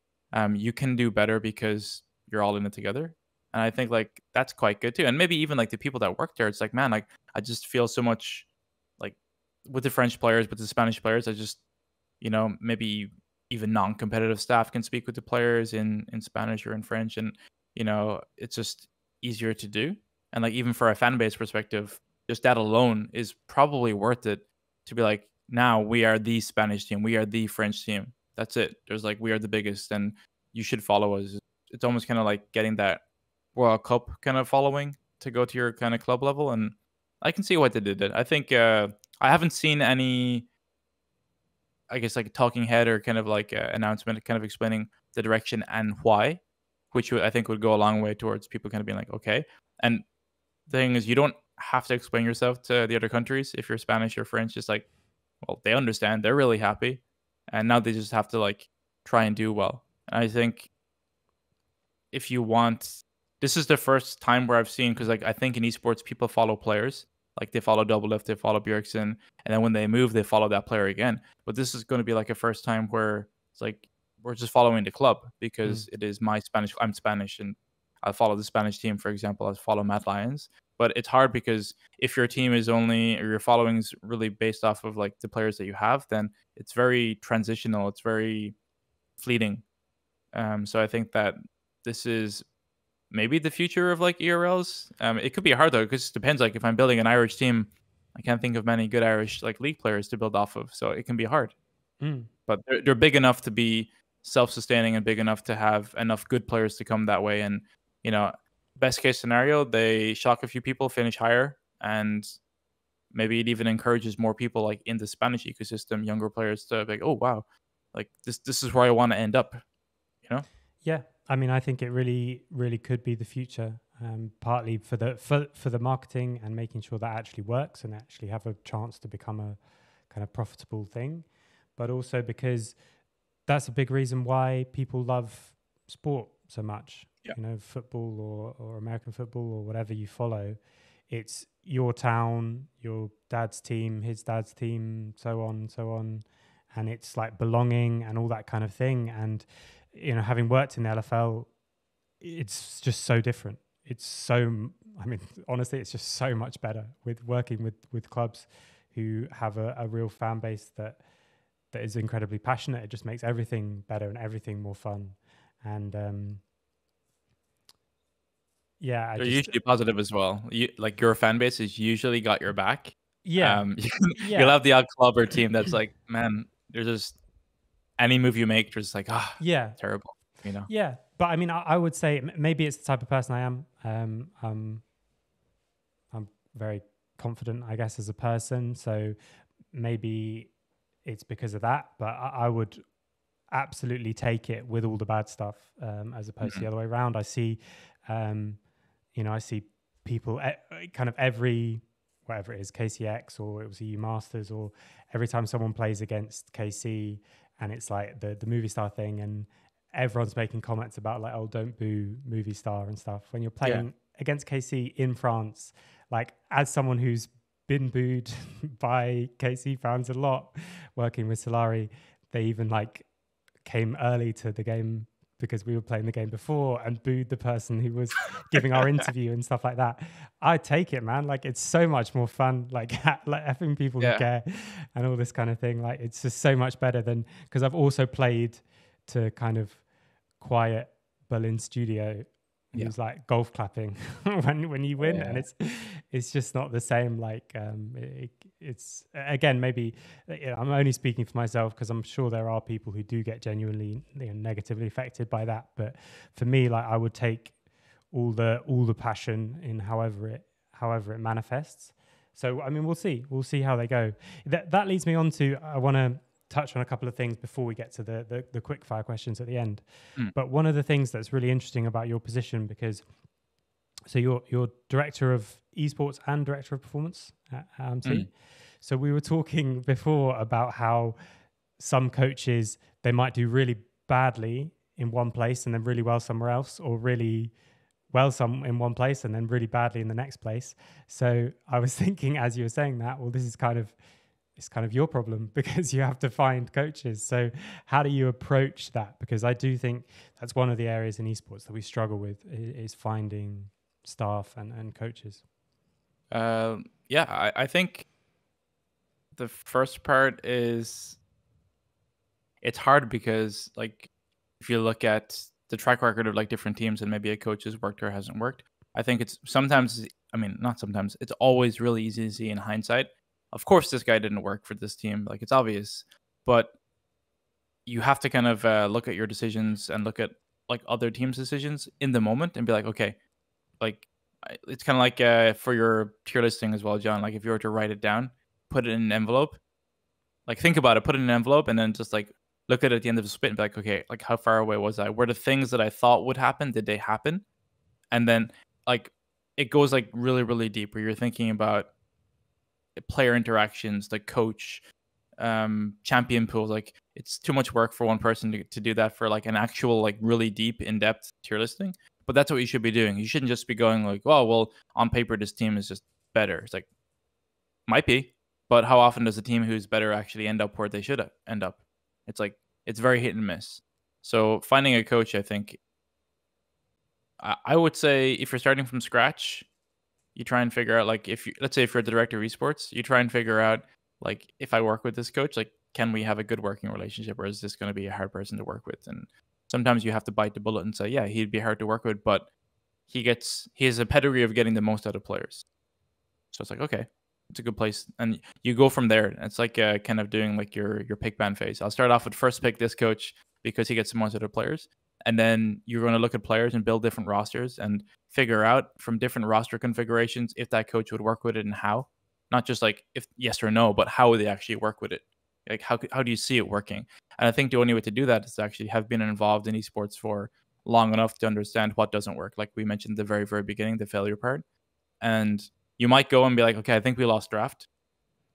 You can do better because you're all in it together. And I think like that's quite good too. And maybe even like the people that work there, it's like, man, like I just feel so much like with the French players, with the Spanish players, I just, maybe even non-competitive staff can speak with the players in Spanish or in French, and it's just easier to do. And like even for a fan base perspective, just that alone is probably worth it to be like, now we are the Spanish team, we are the French team. That's it. There's like, we are the biggest, and you should follow us. It's almost kind of like getting that World Cup kind of following to go to your kind of club level, and I can see why they did it. I think I haven't seen any, I guess, like a talking head or kind of like announcement kind of explaining the direction and why, which I think would go a long way towards people kind of being like, okay. And the thing is, you don't have to explain yourself to the other countries if you're Spanish or French. Just like, well, they understand, they're really happy, and now they just have to like try and do well. And I think if you want, this is the first time where I've seen, because like I think in esports people follow players, like they follow Doublelift, they follow Bjergsen, and then when they move, they follow that player again. But this is going to be like a first time where it's like we're just following the club because it is my Spanish. I'm Spanish, and I follow the Spanish team, for example. I follow Mad Lions. But it's hard because if your team is only, or your following is really based off of like the players that you have, then it's very transitional. It's very fleeting. So I think that this is maybe the future of like ERLs. It could be hard though, because it depends. Like if I'm building an Irish team, I can't think of many good Irish like league players to build off of. So it can be hard. But they're big enough to be self-sustaining and big enough to have enough good players to come that way. And best case scenario, they shock a few people, finish higher, and maybe it even encourages more people like in the Spanish ecosystem, younger players, to be like, oh wow, like this is where I want to end up. Yeah, I mean, I think it really, really could be the future. Partly for the marketing and making sure that actually works and actually have a chance to become a kind of profitable thing, but also because that's a big reason why people love sport so much. Yeah. Football or American football or whatever you follow. It's your town, your dad's team, his dad's team, so on and so on. And it's like belonging and all that kind of thing. And, having worked in the LFL, it's just so different. Honestly, it's just so much better with working with clubs who have a real fan base that is incredibly passionate. It just makes everything better and everything more fun. And, yeah, they're usually positive as well. Like your fan base has usually got your back. Yeah, You'll have the odd club or team that's like, man, there's just any move you make, just like, yeah, terrible. Yeah, but I mean, I would say maybe it's the type of person I am. I'm very confident, I guess, as a person. So maybe it's because of that. But I would absolutely take it with all the bad stuff, as opposed to the other way around. I see, I see people kind of every, whatever it is, KCX or it was EU Masters, or every time someone plays against KC and it's like the movie star thing, and everyone's making comments about like, oh, don't boo movie star and stuff. When you're playing against KC in France, like as someone who's been booed by KC fans a lot, working with Solari, they even like came early to the game because we were playing the game before and booed the person who was giving our interview and stuff like that. I take it, man. Like it's so much more fun, like effing people who care and all this kind of thing. Like it's just so much better than, because I've also played to kind of quiet Berlin studio who's like golf clapping when you win, and it's just not the same. Like it's again, maybe I'm only speaking for myself because I'm sure there are people who do get genuinely negatively affected by that, but for me, like I would take all the passion in however it manifests. So I mean, we'll see how they go. That leads me on to, I want to touch on a couple of things before we get to the quickfire questions at the end. But one of the things that's really interesting about your position, because So you're director of esports and director of performance at AMT. So we were talking before about how some coaches, they might do really badly in one place and then really well somewhere else, or really well some in one place and then really badly in the next place. So I was thinking, as you were saying that, well, it's kind of your problem because you have to find coaches. So how do you approach that? Because I do think that's one of the areas in esports that we struggle with, is finding staff and coaches. Yeah, I think the first part is it's hard because, like, if you look at the track record of like different teams and maybe a coach has worked or hasn't worked, I think it's sometimes, I mean, not sometimes, it's always really easy to see in hindsight. Of course, this guy didn't work for this team. Like, it's obvious, but you have to kind of look at your decisions and look at like other teams' decisions in the moment and be like, okay, like it's kind of like for your tier listing as well, John. Like, if you were to write it down, put it in an envelope, like think about it, put it in an envelope, and then just like look at it at the end of the split and be like, okay, like how far away was I? Were the things that I thought would happen, did they happen? And then like it goes like really, really deep where you're thinking about player interactions, the coach, champion pools. Like, it's too much work for one person to do that for like an actual like really deep in-depth tier listing. But that's what you should be doing. You shouldn't just be going like, oh, well, on paper this team is just better. It's like, might be, but how often does a team who's better actually end up where they should end up? It's like, it's very hit and miss. So finding a coach, I think, I would say if you're starting from scratch, you try and figure out, like, if you, let's say if you're the director of esports, you try and figure out, like, if I work with this coach, like, can we have a good working relationship, or is this going to be a hard person to work with? And sometimes you have to bite the bullet and say, yeah, he'd be hard to work with, but he has a pedigree of getting the most out of players. So it's like, okay, it's a good place, and you go from there. It's like kind of doing like your pick ban phase. I'll start off with first pick this coach because he gets the most out of players, and then you're going to look at players and build different rosters and figure out from different roster configurations if that coach would work with it and how. Not just like if yes or no, but how would they actually work with it? Like, how do you see it working? And I think the only way to do that is to actually have been involved in esports for long enough to understand what doesn't work. Like we mentioned at the very, very beginning, the failure part. And you might go and be like, okay, I think we lost draft,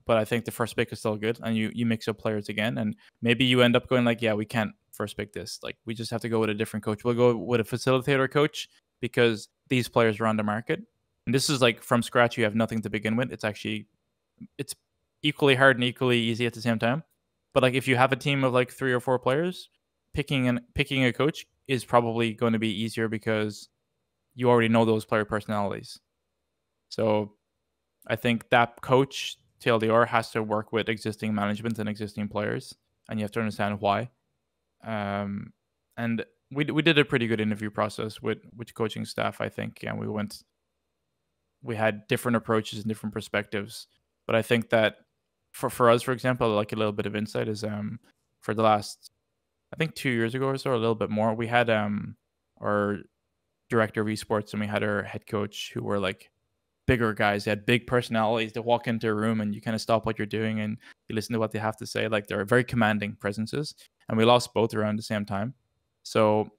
but I think the first pick is still good. And you mix up players again. And maybe you end up going like, yeah, we can't first pick this. Like, we just have to go with a different coach. We'll go with a facilitator coach because these players are on the market. And this is like from scratch, you have nothing to begin with. It's equally hard and equally easy at the same time. But like, if you have a team of like 3 or 4 players, picking a coach is probably going to be easier because you already know those player personalities. So I think that coach, TLDR, has to work with existing management and existing players, and you have to understand why. And we did a pretty good interview process with coaching staff, I think, and we had different approaches and different perspectives. But I think that for us, for example, like a little bit of insight is for the last, I think 2 years ago or so, or a little bit more, we had our director of esports and we had our head coach who were like bigger guys. They had big personalities. They walk into a room and you kind of stop what you're doing and you listen to what they have to say. Like, they're very commanding presences, and we lost both around the same time. So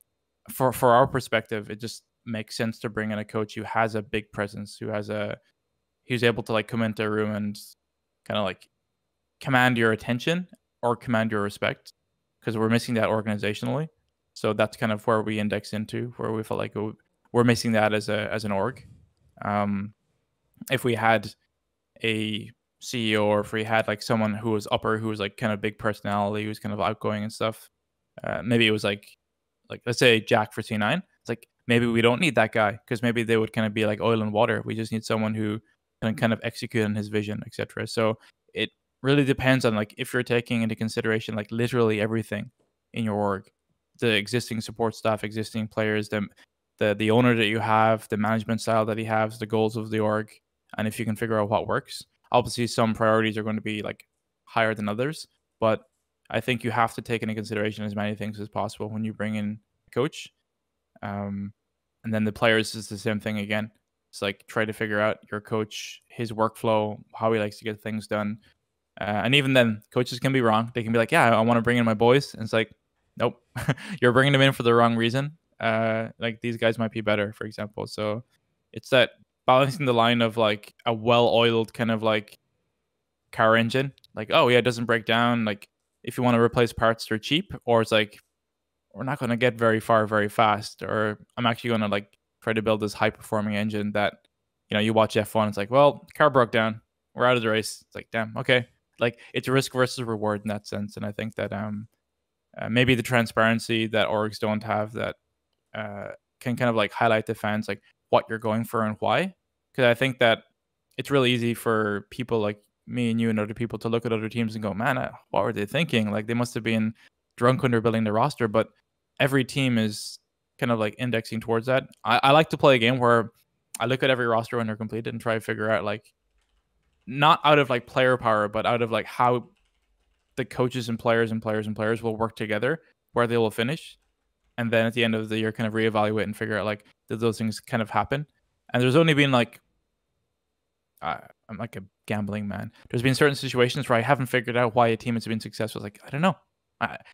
for our perspective, it just makes sense to bring in a coach who has a big presence, who's able to like come into a room and kind of like command your attention or command your respect, because we're missing that organizationally. So that's kind of where we index into, where we felt like we're missing that as an org. If we had a CEO, or if we had like someone who was who was like kind of big personality, who was kind of outgoing and stuff, maybe it was like let's say Jack for C9. It's like, maybe we don't need that guy because maybe they would kind of be like oil and water. We just need someone who can kind of execute on his vision, etc. So it really depends on like if you're taking into consideration like literally everything in your org, the existing support staff, existing players, the owner that you have, the management style that he has, the goals of the org, and if you can figure out what works. Obviously, some priorities are going to be like higher than others, but I think you have to take into consideration as many things as possible when you bring in a coach. And then the players is the same thing again. It's like, try to figure out your coach, his workflow, how he likes to get things done. And even then, coaches can be wrong. They can be like, yeah, I want to bring in my boys. And it's like, nope, you're bringing them in for the wrong reason. Like, these guys might be better, for example. So It's that balancing the line of like a well-oiled kind of like car engine. Like, oh yeah, it doesn't break down. Like if you want to replace parts, they're cheap. Or it's like, we're not going to get very far very fast. Or I'm actually going to like try to build this high performing engine that, you watch F1, it's like, well, car broke down. We're out of the race. It's like, damn, okay. Like it's risk versus reward in that sense. And I think that maybe the transparency that orgs don't have that can kind of like highlight the fans like what you're going for and why. Because I think that it's really easy for people like me and you and other people to look at other teams and go, man, what were they thinking? Like they must have been drunk when they're building the roster. But every team is kind of like indexing towards that. I like to play a game where I look at every roster when they're completed and try to figure out like, not out of like player power, but out of like how the coaches and players will work together, where they will finish. And then at the end of the year, kind of reevaluate and figure out like, did those things kind of happen? And there's only been like, I'm like a gambling man. There's been certain situations where I haven't figured out why a team has been successful. Like, I don't know.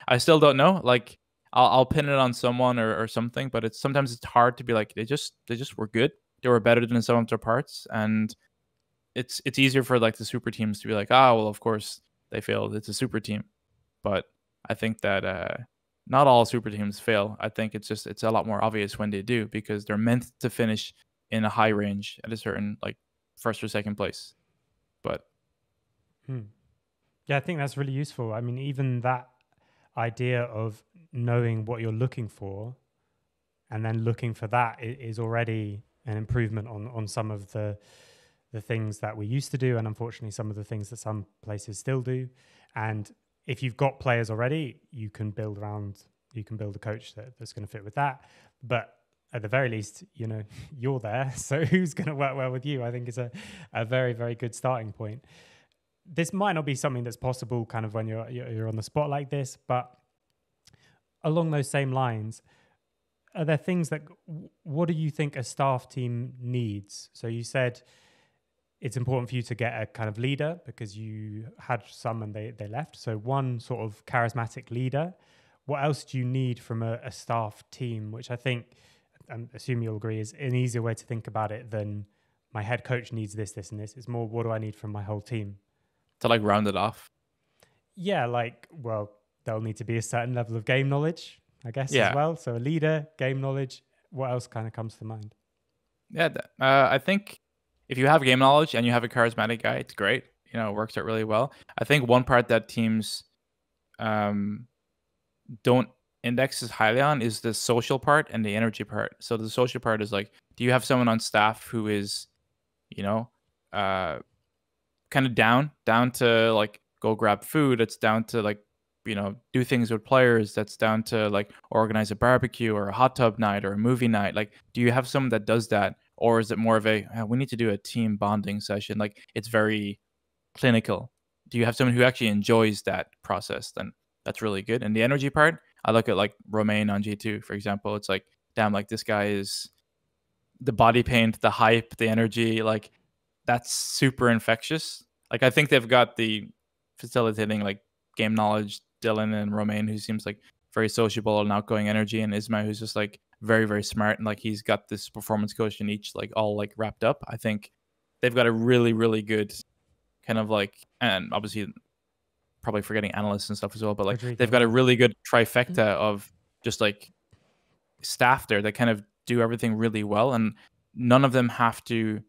I still don't know. Like, I'll pin it on someone or something, but sometimes it's hard to be like, they just were good. They were better than some of their parts. And it's easier for like the super teams to be like, well, of course they failed. It's a super team. But I think that not all super teams fail. I think it's a lot more obvious when they do, because they're meant to finish in a high range at a certain like first or second place. But yeah, I think that's really useful. I mean, even that idea of knowing what you're looking for and then looking for that is already an improvement on some of the things that we used to do, and unfortunately some of the things that some places still do. And if you've got players already, you can build a coach that's going to fit with that. But at the very least, you're there, so who's going to work well with you, I think is a very, very good starting point. This might not be something that's possible kind of when you're on the spot like this, but along those same lines, are there things that, what do you think a staff team needs? So you said it's important for you to get a kind of leader because you had some and they left. So one sort of charismatic leader. What else do you need from a staff team, which I think, I assume you'll agree, is an easier way to think about it than my head coach needs this, this, and this. It's more, what do I need from my whole team? To like round it off? Yeah, like, well, there'll need to be a certain level of game knowledge, I guess, Yeah. as well. So a leader, game knowledge. What else kind of comes to mind? Yeah, I think if you have game knowledge and you have a charismatic guy, it's great. It works out really well. I think one part that teams don't index as highly on is the social part and the energy part. So the social part is like, do you have someone on staff who is, kind of down to like go grab food? It's down to like, do things with players. That's down to like organize a barbecue or a hot tub night or a movie night. Like, do you have someone that does that? Or is it more of a, we need to do a team bonding session? Like, it's very clinical. Do you have someone who actually enjoys that process? Then that's really good. And the energy part, I look at like Romain on G2, for example. It's like, damn, like this guy is the body paint, the hype, the energy, like that's super infectious. Like, I think they've got the facilitating like game knowledge, Dylan and Romain, who seems like very sociable and outgoing energy, and Isma, who's just like very, very smart, and like he's got this performance coach in each, like all like wrapped up. I think they've got a really, really good kind of like, and obviously probably forgetting analysts and stuff as well, but like they've got a really good trifecta of just like staff there that kind of do everything really well, and none of them have to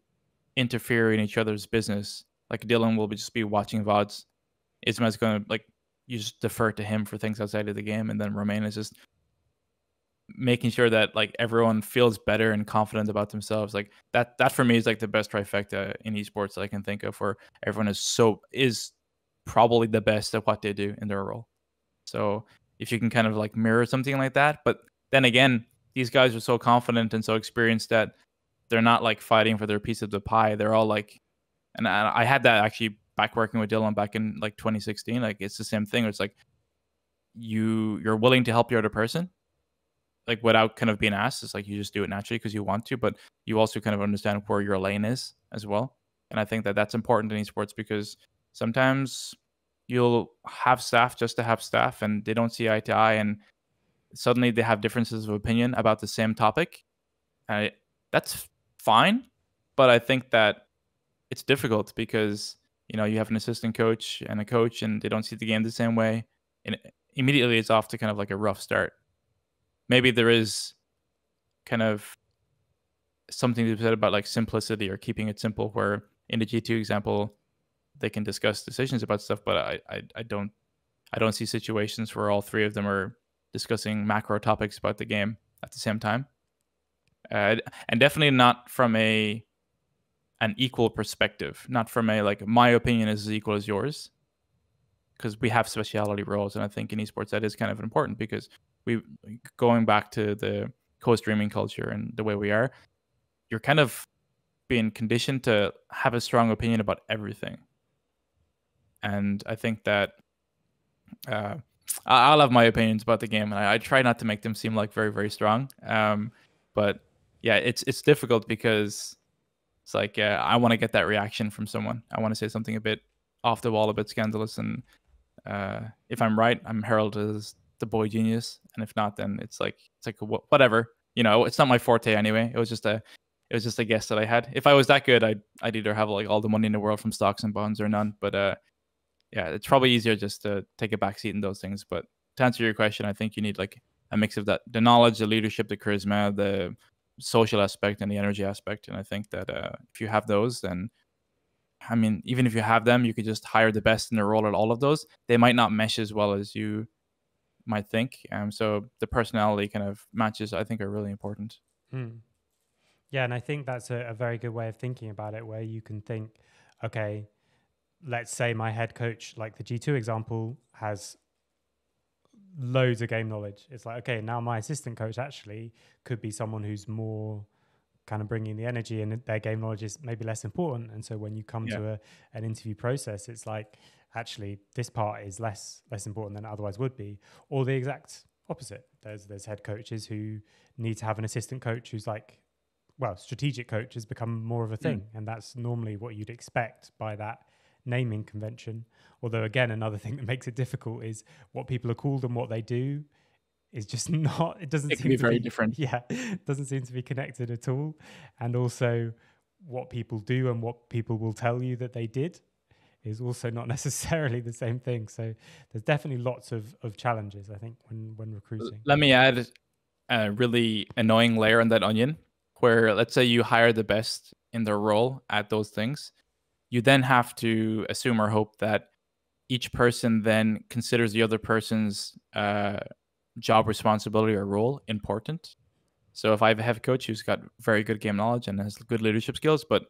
interfere in each other's business. Like Dylan will just be watching VODs. Isma's going to like, you just defer to him for things outside of the game, and then Romain is just making sure that like everyone feels better and confident about themselves. Like that for me is like the best trifecta in esports that I can think of, where everyone is probably the best at what they do in their role. So if you can kind of like mirror something like that, but then again, these guys are so confident and so experienced that they're not like fighting for their piece of the pie. They're all like, and I had that actually back working with Dylan back in like 2016. Like it's the same thing. It's like you're willing to help your other person, like without kind of being asked. It's like you just do it naturally because you want to, but you also kind of understand where your lane is as well. And I think that that's important in esports, because sometimes you'll have staff just to have staff and they don't see eye to eye, and suddenly they have differences of opinion about the same topic. That's fine, but I think that it's difficult because you have an assistant coach and a coach, and they don't see the game the same way, and immediately it's off to kind of like a rough start. Maybe there is kind of something to be said about like simplicity or keeping it simple, where in the G2 example they can discuss decisions about stuff, but I don't see situations where all three of them are discussing macro topics about the game at the same time, and definitely not from an equal perspective, not from a like my opinion is as equal as yours, because we have speciality roles, and I think in esports that is kind of important because we going back to the co-streaming culture and the way we are, you're kind of being conditioned to have a strong opinion about everything. And I think that I'll have my opinions about the game, and I try not to make them seem like very, very strong. But yeah, it's difficult because it's like I want to get that reaction from someone. I want to say something a bit off the wall, a bit scandalous, and if I'm right, I'm heralded as the boy genius, and if not, then it's like whatever. It's not my forte anyway. It was just a guess that I had. If I was that good, I'd either have like all the money in the world from stocks and bonds or none. But yeah, it's probably easier just to take a backseat in those things. But to answer your question, I think you need like a mix of that: the knowledge, the leadership, the charisma, the social aspect, and the energy aspect. And I think that if you have those, then I mean, even if you have them, you could just hire the best in the role at all of those. They might not mesh as well as you might think. So the personality kind of matches, I think, are really important. Yeah, and I think that's a very good way of thinking about it, where you can think, okay, let's say my head coach, like the G2 example, has loads of game knowledge. It's like, okay, now my assistant coach actually could be someone who's more kind of bringing the energy, and their game knowledge is maybe less important. And so when you come to an interview process, it's like, actually, this part is less important than it otherwise would be, or the exact opposite. There's head coaches who need to have an assistant coach who's like, well, strategic coach has become more of a thing, and that's normally what you'd expect by that naming convention. Although again, another thing that makes it difficult is what people are called and what they do is just not, it doesn't It seem can be to very be different. Yeah, it doesn't seem to be connected at all. And also what people do and what people will tell you that they did is also not necessarily the same thing. So there's definitely lots of challenges, I think, when recruiting. Let me add a really annoying layer on that onion, where let's say you hire the best in their role at those things. You then have to assume or hope that each person then considers the other person's job responsibility or role important. So if I have a head coach who's got very good game knowledge and has good leadership skills, but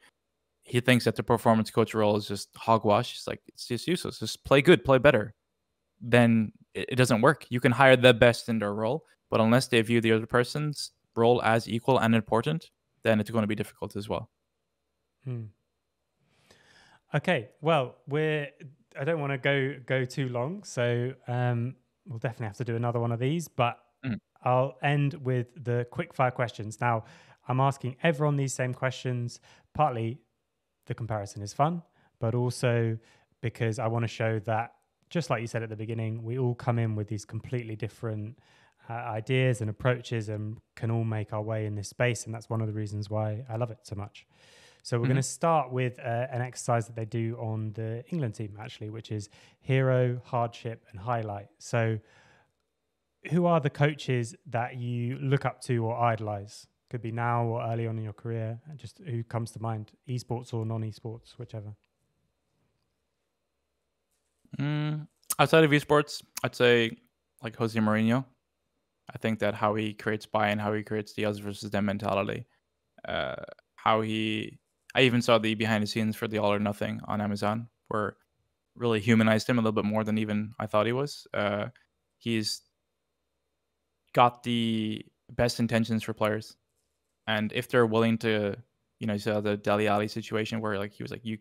he thinks that the performance coach role is just hogwash, it's like, it's just useless. Just play good, play better. Then it doesn't work. You can hire the best in their role, but unless they view the other person's role as equal and important, then it's going to be difficult as well. Okay, well, I don't want to go too long, so we'll definitely have to do another one of these, but I'll end with the quickfire questions. Now, I'm asking everyone these same questions. Partly the comparison is fun, but also because I want to show that, just like you said at the beginning, we all come in with these completely different ideas and approaches and can all make our way in this space. And that's one of the reasons why I love it so much. So we're going to start with an exercise that they do on the England team, actually, which is hero, hardship, and highlight. So who are the coaches that you look up to or idolize? Could be now or early on in your career. Just who comes to mind, esports or non-esports, whichever. Outside of esports, I'd say like Jose Mourinho. I think that how he creates buy-in, how he creates the us versus them mentality, I even saw the behind the scenes for the All or Nothing on Amazon, where really humanized him a little bit more than even I thought he was. He's got the best intentions for players, and if they're willing to, you saw the Dele Alli situation where like he was like, you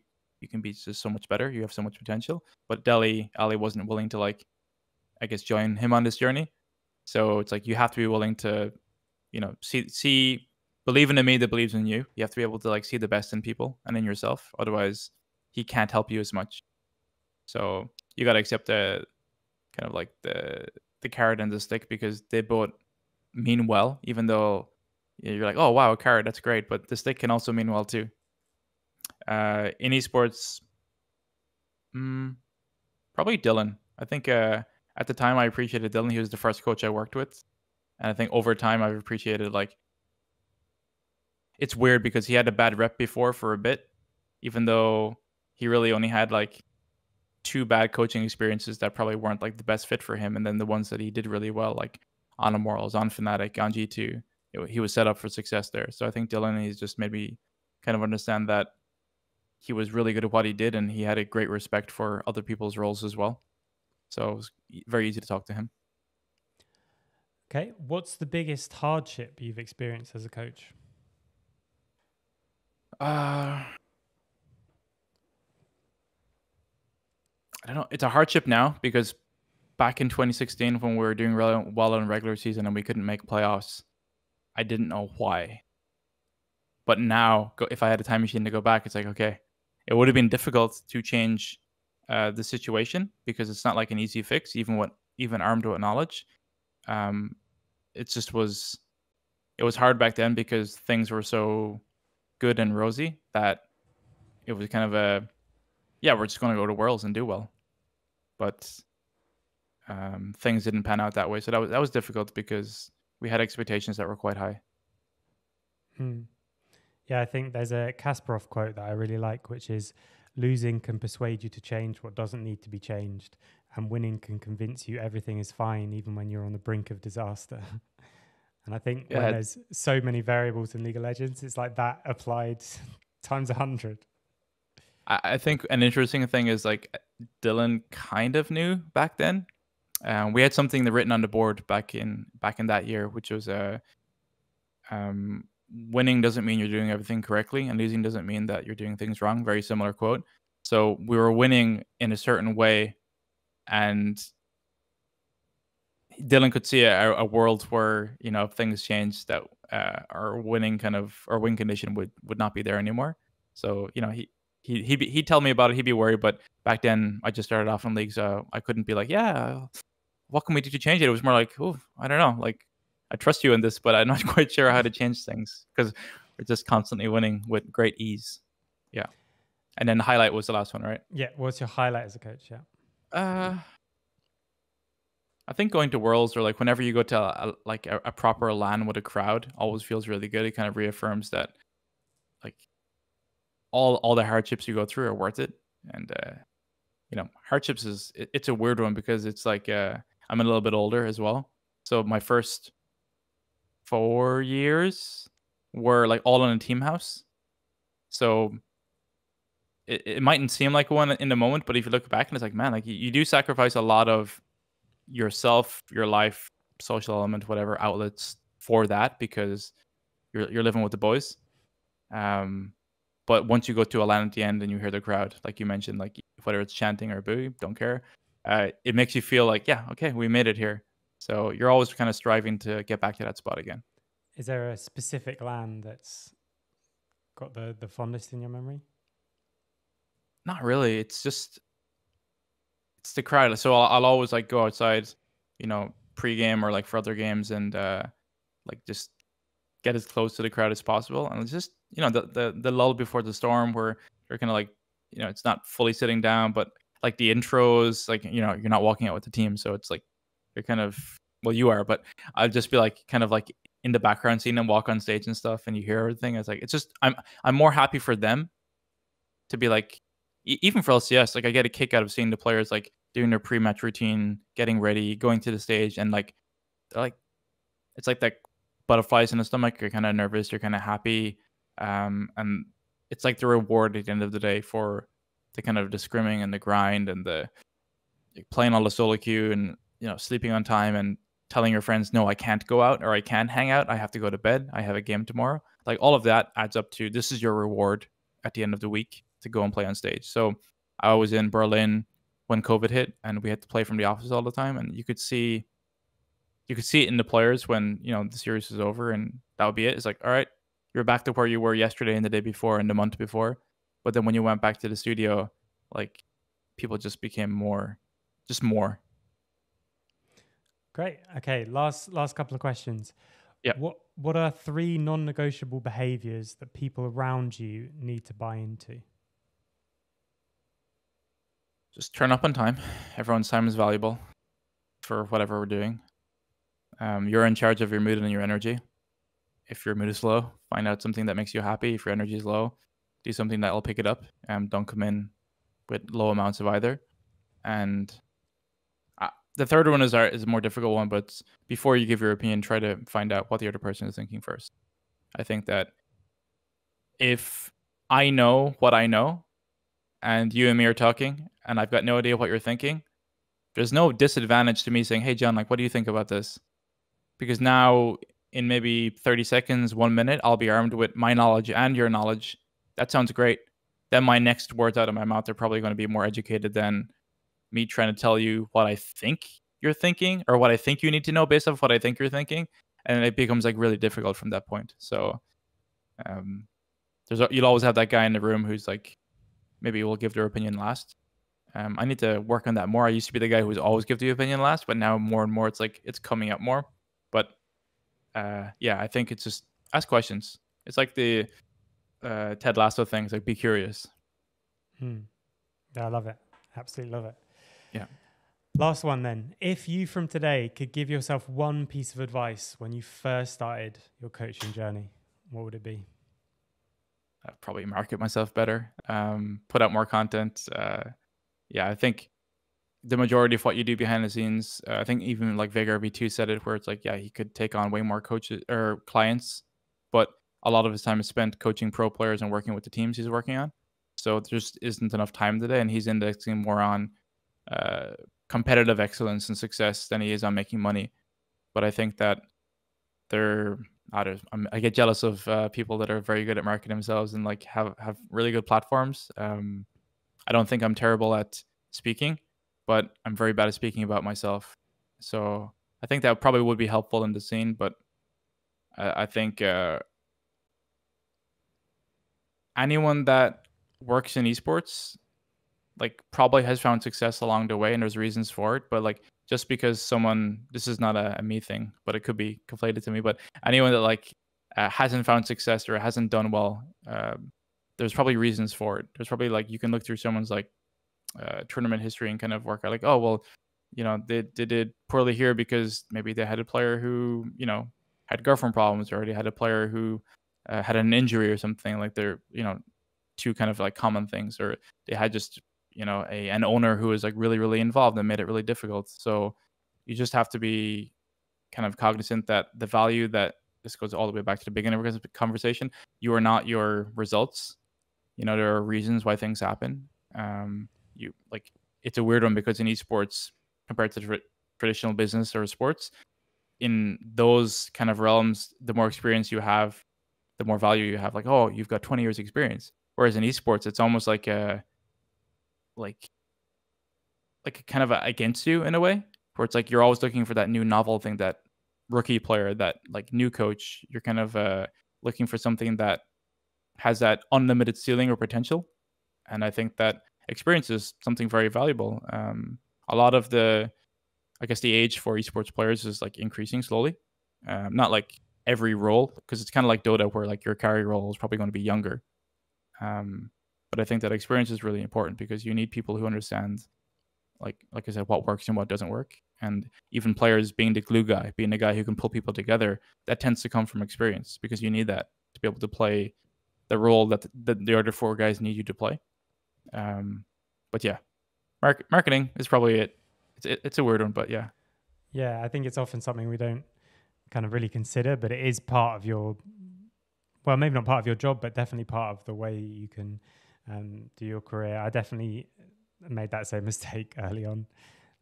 can be just so much better, you have so much potential, but Dele Alli wasn't willing to, like, I guess, join him on this journey. So it's like you have to be willing to, see believe in a me that believes in you. You have to be able to like see the best in people and in yourself. Otherwise, he can't help you as much. So you got to accept the kind of like the carrot and the stick, because they both mean well, even though you're like, oh wow, a card, that's great, but the stick can also mean well too. In esports, probably Dylan. I think at the time I appreciated Dylan. He was the first coach I worked with, and I think over time I've appreciated, like, it's weird because he had a bad rep before for a bit, even though he really only had like 2 bad coaching experiences that probably weren't like the best fit for him, and then the ones that he did really well, like on Immortals, on Fnatic, on G2, he was set up for success there. So I think Dylan, he's just made me kind of understand that he was really good at what he did, and he had a great respect for other people's roles as well. So it was very easy to talk to him. Okay, what's the biggest hardship you've experienced as a coach? I don't know. It's a hardship now because back in 2016, when we were doing really well in regular season and we couldn't make playoffs, I didn't know why. But now, if I had a time machine to go back, it's like, okay, it would have been difficult to change the situation because it's not like an easy fix, even armed with knowledge. It was hard back then because things were so good and rosy that it was kind of we're just going to go to Worlds and do well. But things didn't pan out that way. So that was difficult because we had expectations that were quite high. Yeah, I think there's a Kasparov quote that I really like, which is, losing can persuade you to change what doesn't need to be changed, and winning can convince you everything is fine, even when you're on the brink of disaster. And I think when there's so many variables in League of Legends, it's like that applied times 100. I think an interesting thing is, like, Dylan kind of knew back then. We had something written on the board back in that year, which was winning doesn't mean you're doing everything correctly, and losing doesn't mean that you're doing things wrong. Very similar quote. So we were winning in a certain way, and Dylan could see a world where, if things changed, that our win condition would not be there anymore. So he'd tell me about it. He'd be worried, but back then I just started off in league, so I couldn't be like, yeah, what can we do to change it? It was more like, oh, I don't know, like, I trust you in this, but I'm not quite sure how to change things because we're just constantly winning with great ease. Yeah. And then the highlight was the last one, right? Yeah. What's your highlight as a coach? Yeah. I think going to Worlds, or like whenever you go to a proper LAN with a crowd, always feels really good. It kind of reaffirms that, like, all the hardships you go through are worth it. And hardships it's a weird one because it's like I'm a little bit older as well. So my first 4 years were like all in a team house. So it mightn't seem like one in the moment, but if you look back and it's like, man, like you do sacrifice a lot of yourself, your life, social element, whatever outlets for that because you're living with the boys. But once you go to a LAN at the end and you hear the crowd, like you mentioned, like whether it's chanting or boo, don't care. It makes you feel like, yeah, okay, we made it here. So you're always kind of striving to get back to that spot again. Is there a specific LAN that's got the fondest in your memory? Not really. It's the crowd. So I'll always like go outside, pre-game or like for other games, and like just get as close to the crowd as possible. And it's just, the lull before the storm where you're kind of like, it's not fully sitting down, but like the intros, like, you're not walking out with the team. So it's like, you're kind of, well, you are, but I'll just be like, kind of like in the background, seeing them walk on stage and stuff, and you hear everything. It's like, it's just, I'm more happy for them to be like, even for LCS, like I get a kick out of seeing the players like doing their pre-match routine, getting ready, going to the stage, and like it's like that butterflies in the stomach. You're kind of nervous, you're kind of happy, and it's like the reward at the end of the day for the kind of the scrimming and the grind and the playing all the solo queue and sleeping on time and telling your friends, no, I can't go out or I can't hang out, I have to go to bed, I have a game tomorrow. Like all of that adds up to, this is your reward at the end of the week to go and play on stage. So I was in Berlin when COVID hit and we had to play from the office all the time, and you could see it in the players when the series was over, and that would be it. It's like, all right, you're back to where you were yesterday and the day before and the month before. But then when you went back to the studio, like people just became more. Great. Okay, last couple of questions. Yeah. what are 3 non-negotiable behaviors that people around you need to buy into? Just turn up on time. Everyone's time is valuable for whatever we're doing. You're in charge of your mood and your energy. If your mood is low, find out something that makes you happy. If your energy is low, do something that will pick it up. Don't come in with low amounts of either. And the third one is a more difficult one, but before you give your opinion, try to find out what the other person is thinking first. I think that if I know what I know and you and me are talking and I've got no idea what you're thinking, there's no disadvantage to me saying, hey, John, like, what do you think about this? Because now in maybe 30 seconds, 1 minute, I'll be armed with my knowledge and your knowledge. That sounds great. Then my next words out of my mouth are probably going to be more educated than me trying to tell you what I think you're thinking or what I think you need to know based off what I think you're thinking. And it becomes like really difficult from that point. So you'll always have that guy in the room who's like, maybe will give their opinion last. I need to work on that more. I used to be the guy who was always give the opinion last, but now more and more it's like it's coming up more. But yeah, I think it's just ask questions. It's like the Ted Lasso thing. It's like be curious. Yeah, I love it. Absolutely love it. Yeah. Last one then. If you from today could give yourself one piece of advice when you first started your coaching journey, what would it be? I'd probably market myself better, put out more content. Yeah, I think the majority of what you do behind the scenes, I think even like Vega V2 said it, where it's like, yeah, he could take on way more coaches or clients, but a lot of his time is spent coaching pro players and working with the teams he's working on. So there just isn't enough time today, and he's indexing more on competitive excellence and success than he is on making money. But I think that I get jealous of people that are very good at marketing themselves and like have really good platforms. I don't think I'm terrible at speaking, but I'm very bad at speaking about myself. So I think that probably would be helpful in the scene. But I think anyone that works in esports like probably has found success along the way, and there's reasons for it. But like just because this is not a me thing, but it could be conflated to me. But anyone that like hasn't found success or hasn't done well, there's probably reasons for it. There's probably like you can look through someone's like tournament history and kind of work out like, oh well, you know, they did poorly here because maybe they had a player who, you know, had girlfriend problems, or they had a player who had an injury or something. Like they're, you know, two kind of like common things, or they had just, you know, an owner who was like really, really involved and made it really difficult. So you just have to be kind of cognizant that the value that this goes all the way back to the beginning of the conversation. You are not your results. You know, there are reasons why things happen. You like, it's a weird one because in esports compared to traditional business or sports, in those kind of realms, the more experience you have, the more value you have. Like, oh, you've got 20 years experience. Whereas in esports, it's almost like a kind of against you in a way, where it's like you're always looking for that new novel thing, that rookie player, that like new coach. You're kind of looking for something that has that unlimited ceiling or potential. And I think that experience is something very valuable. A lot of the age for esports players is like increasing slowly. Not like every role, because it's kind of like Dota, where like your carry role is probably going to be younger. But I think that experience is really important because you need people who understand, like I said, what works and what doesn't work. And even players being the glue guy, being the guy who can pull people together, that tends to come from experience, because you need that to be able to play the role that the other 4 guys need you to play. But yeah, marketing is probably it. It's a weird one, but yeah. Yeah, I think it's often something we don't kind of really consider, but it is part of your, well, maybe not part of your job, but definitely part of the way you can do your career. I definitely made that same mistake early on.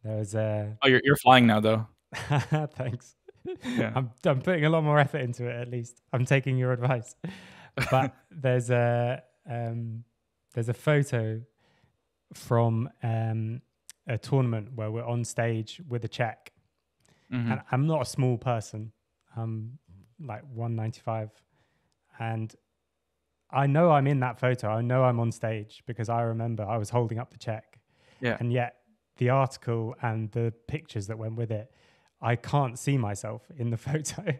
There was a... Oh, you're flying now, though. Thanks. Yeah. I'm putting a lot more effort into it, at least. I'm taking your advice. But there's a photo from a tournament where we're on stage with a Czech. Mm-hmm. And I'm not a small person. I'm like 195. And I know I'm in that photo. I know I'm on stage because I remember I was holding up the Czech. Yeah. And yet the article and the pictures that went with it, I can't see myself in the photo.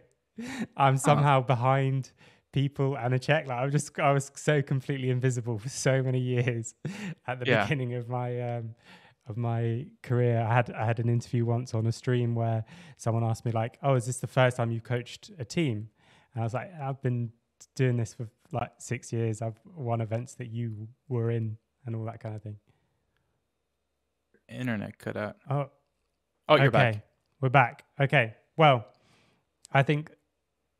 I'm somehow behind people and a check. Like I was so completely invisible for so many years at the beginning of my career. I had an interview once on a stream where someone asked me like, "Oh, is this the first time you coached a team?" And I was like, "I've been doing this for like 6 years. I've won events that you were in and all that kind of thing." Internet cut out. Oh, you're back. We're back. Okay. Well, I think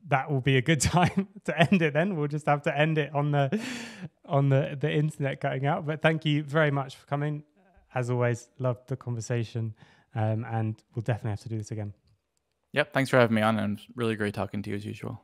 that will be a good time to end it then. We'll just have to end it on the internet cutting out. But thank you very much for coming. As always, loved the conversation. And we'll definitely have to do this again. Yep. Thanks for having me on, and really great talking to you as usual.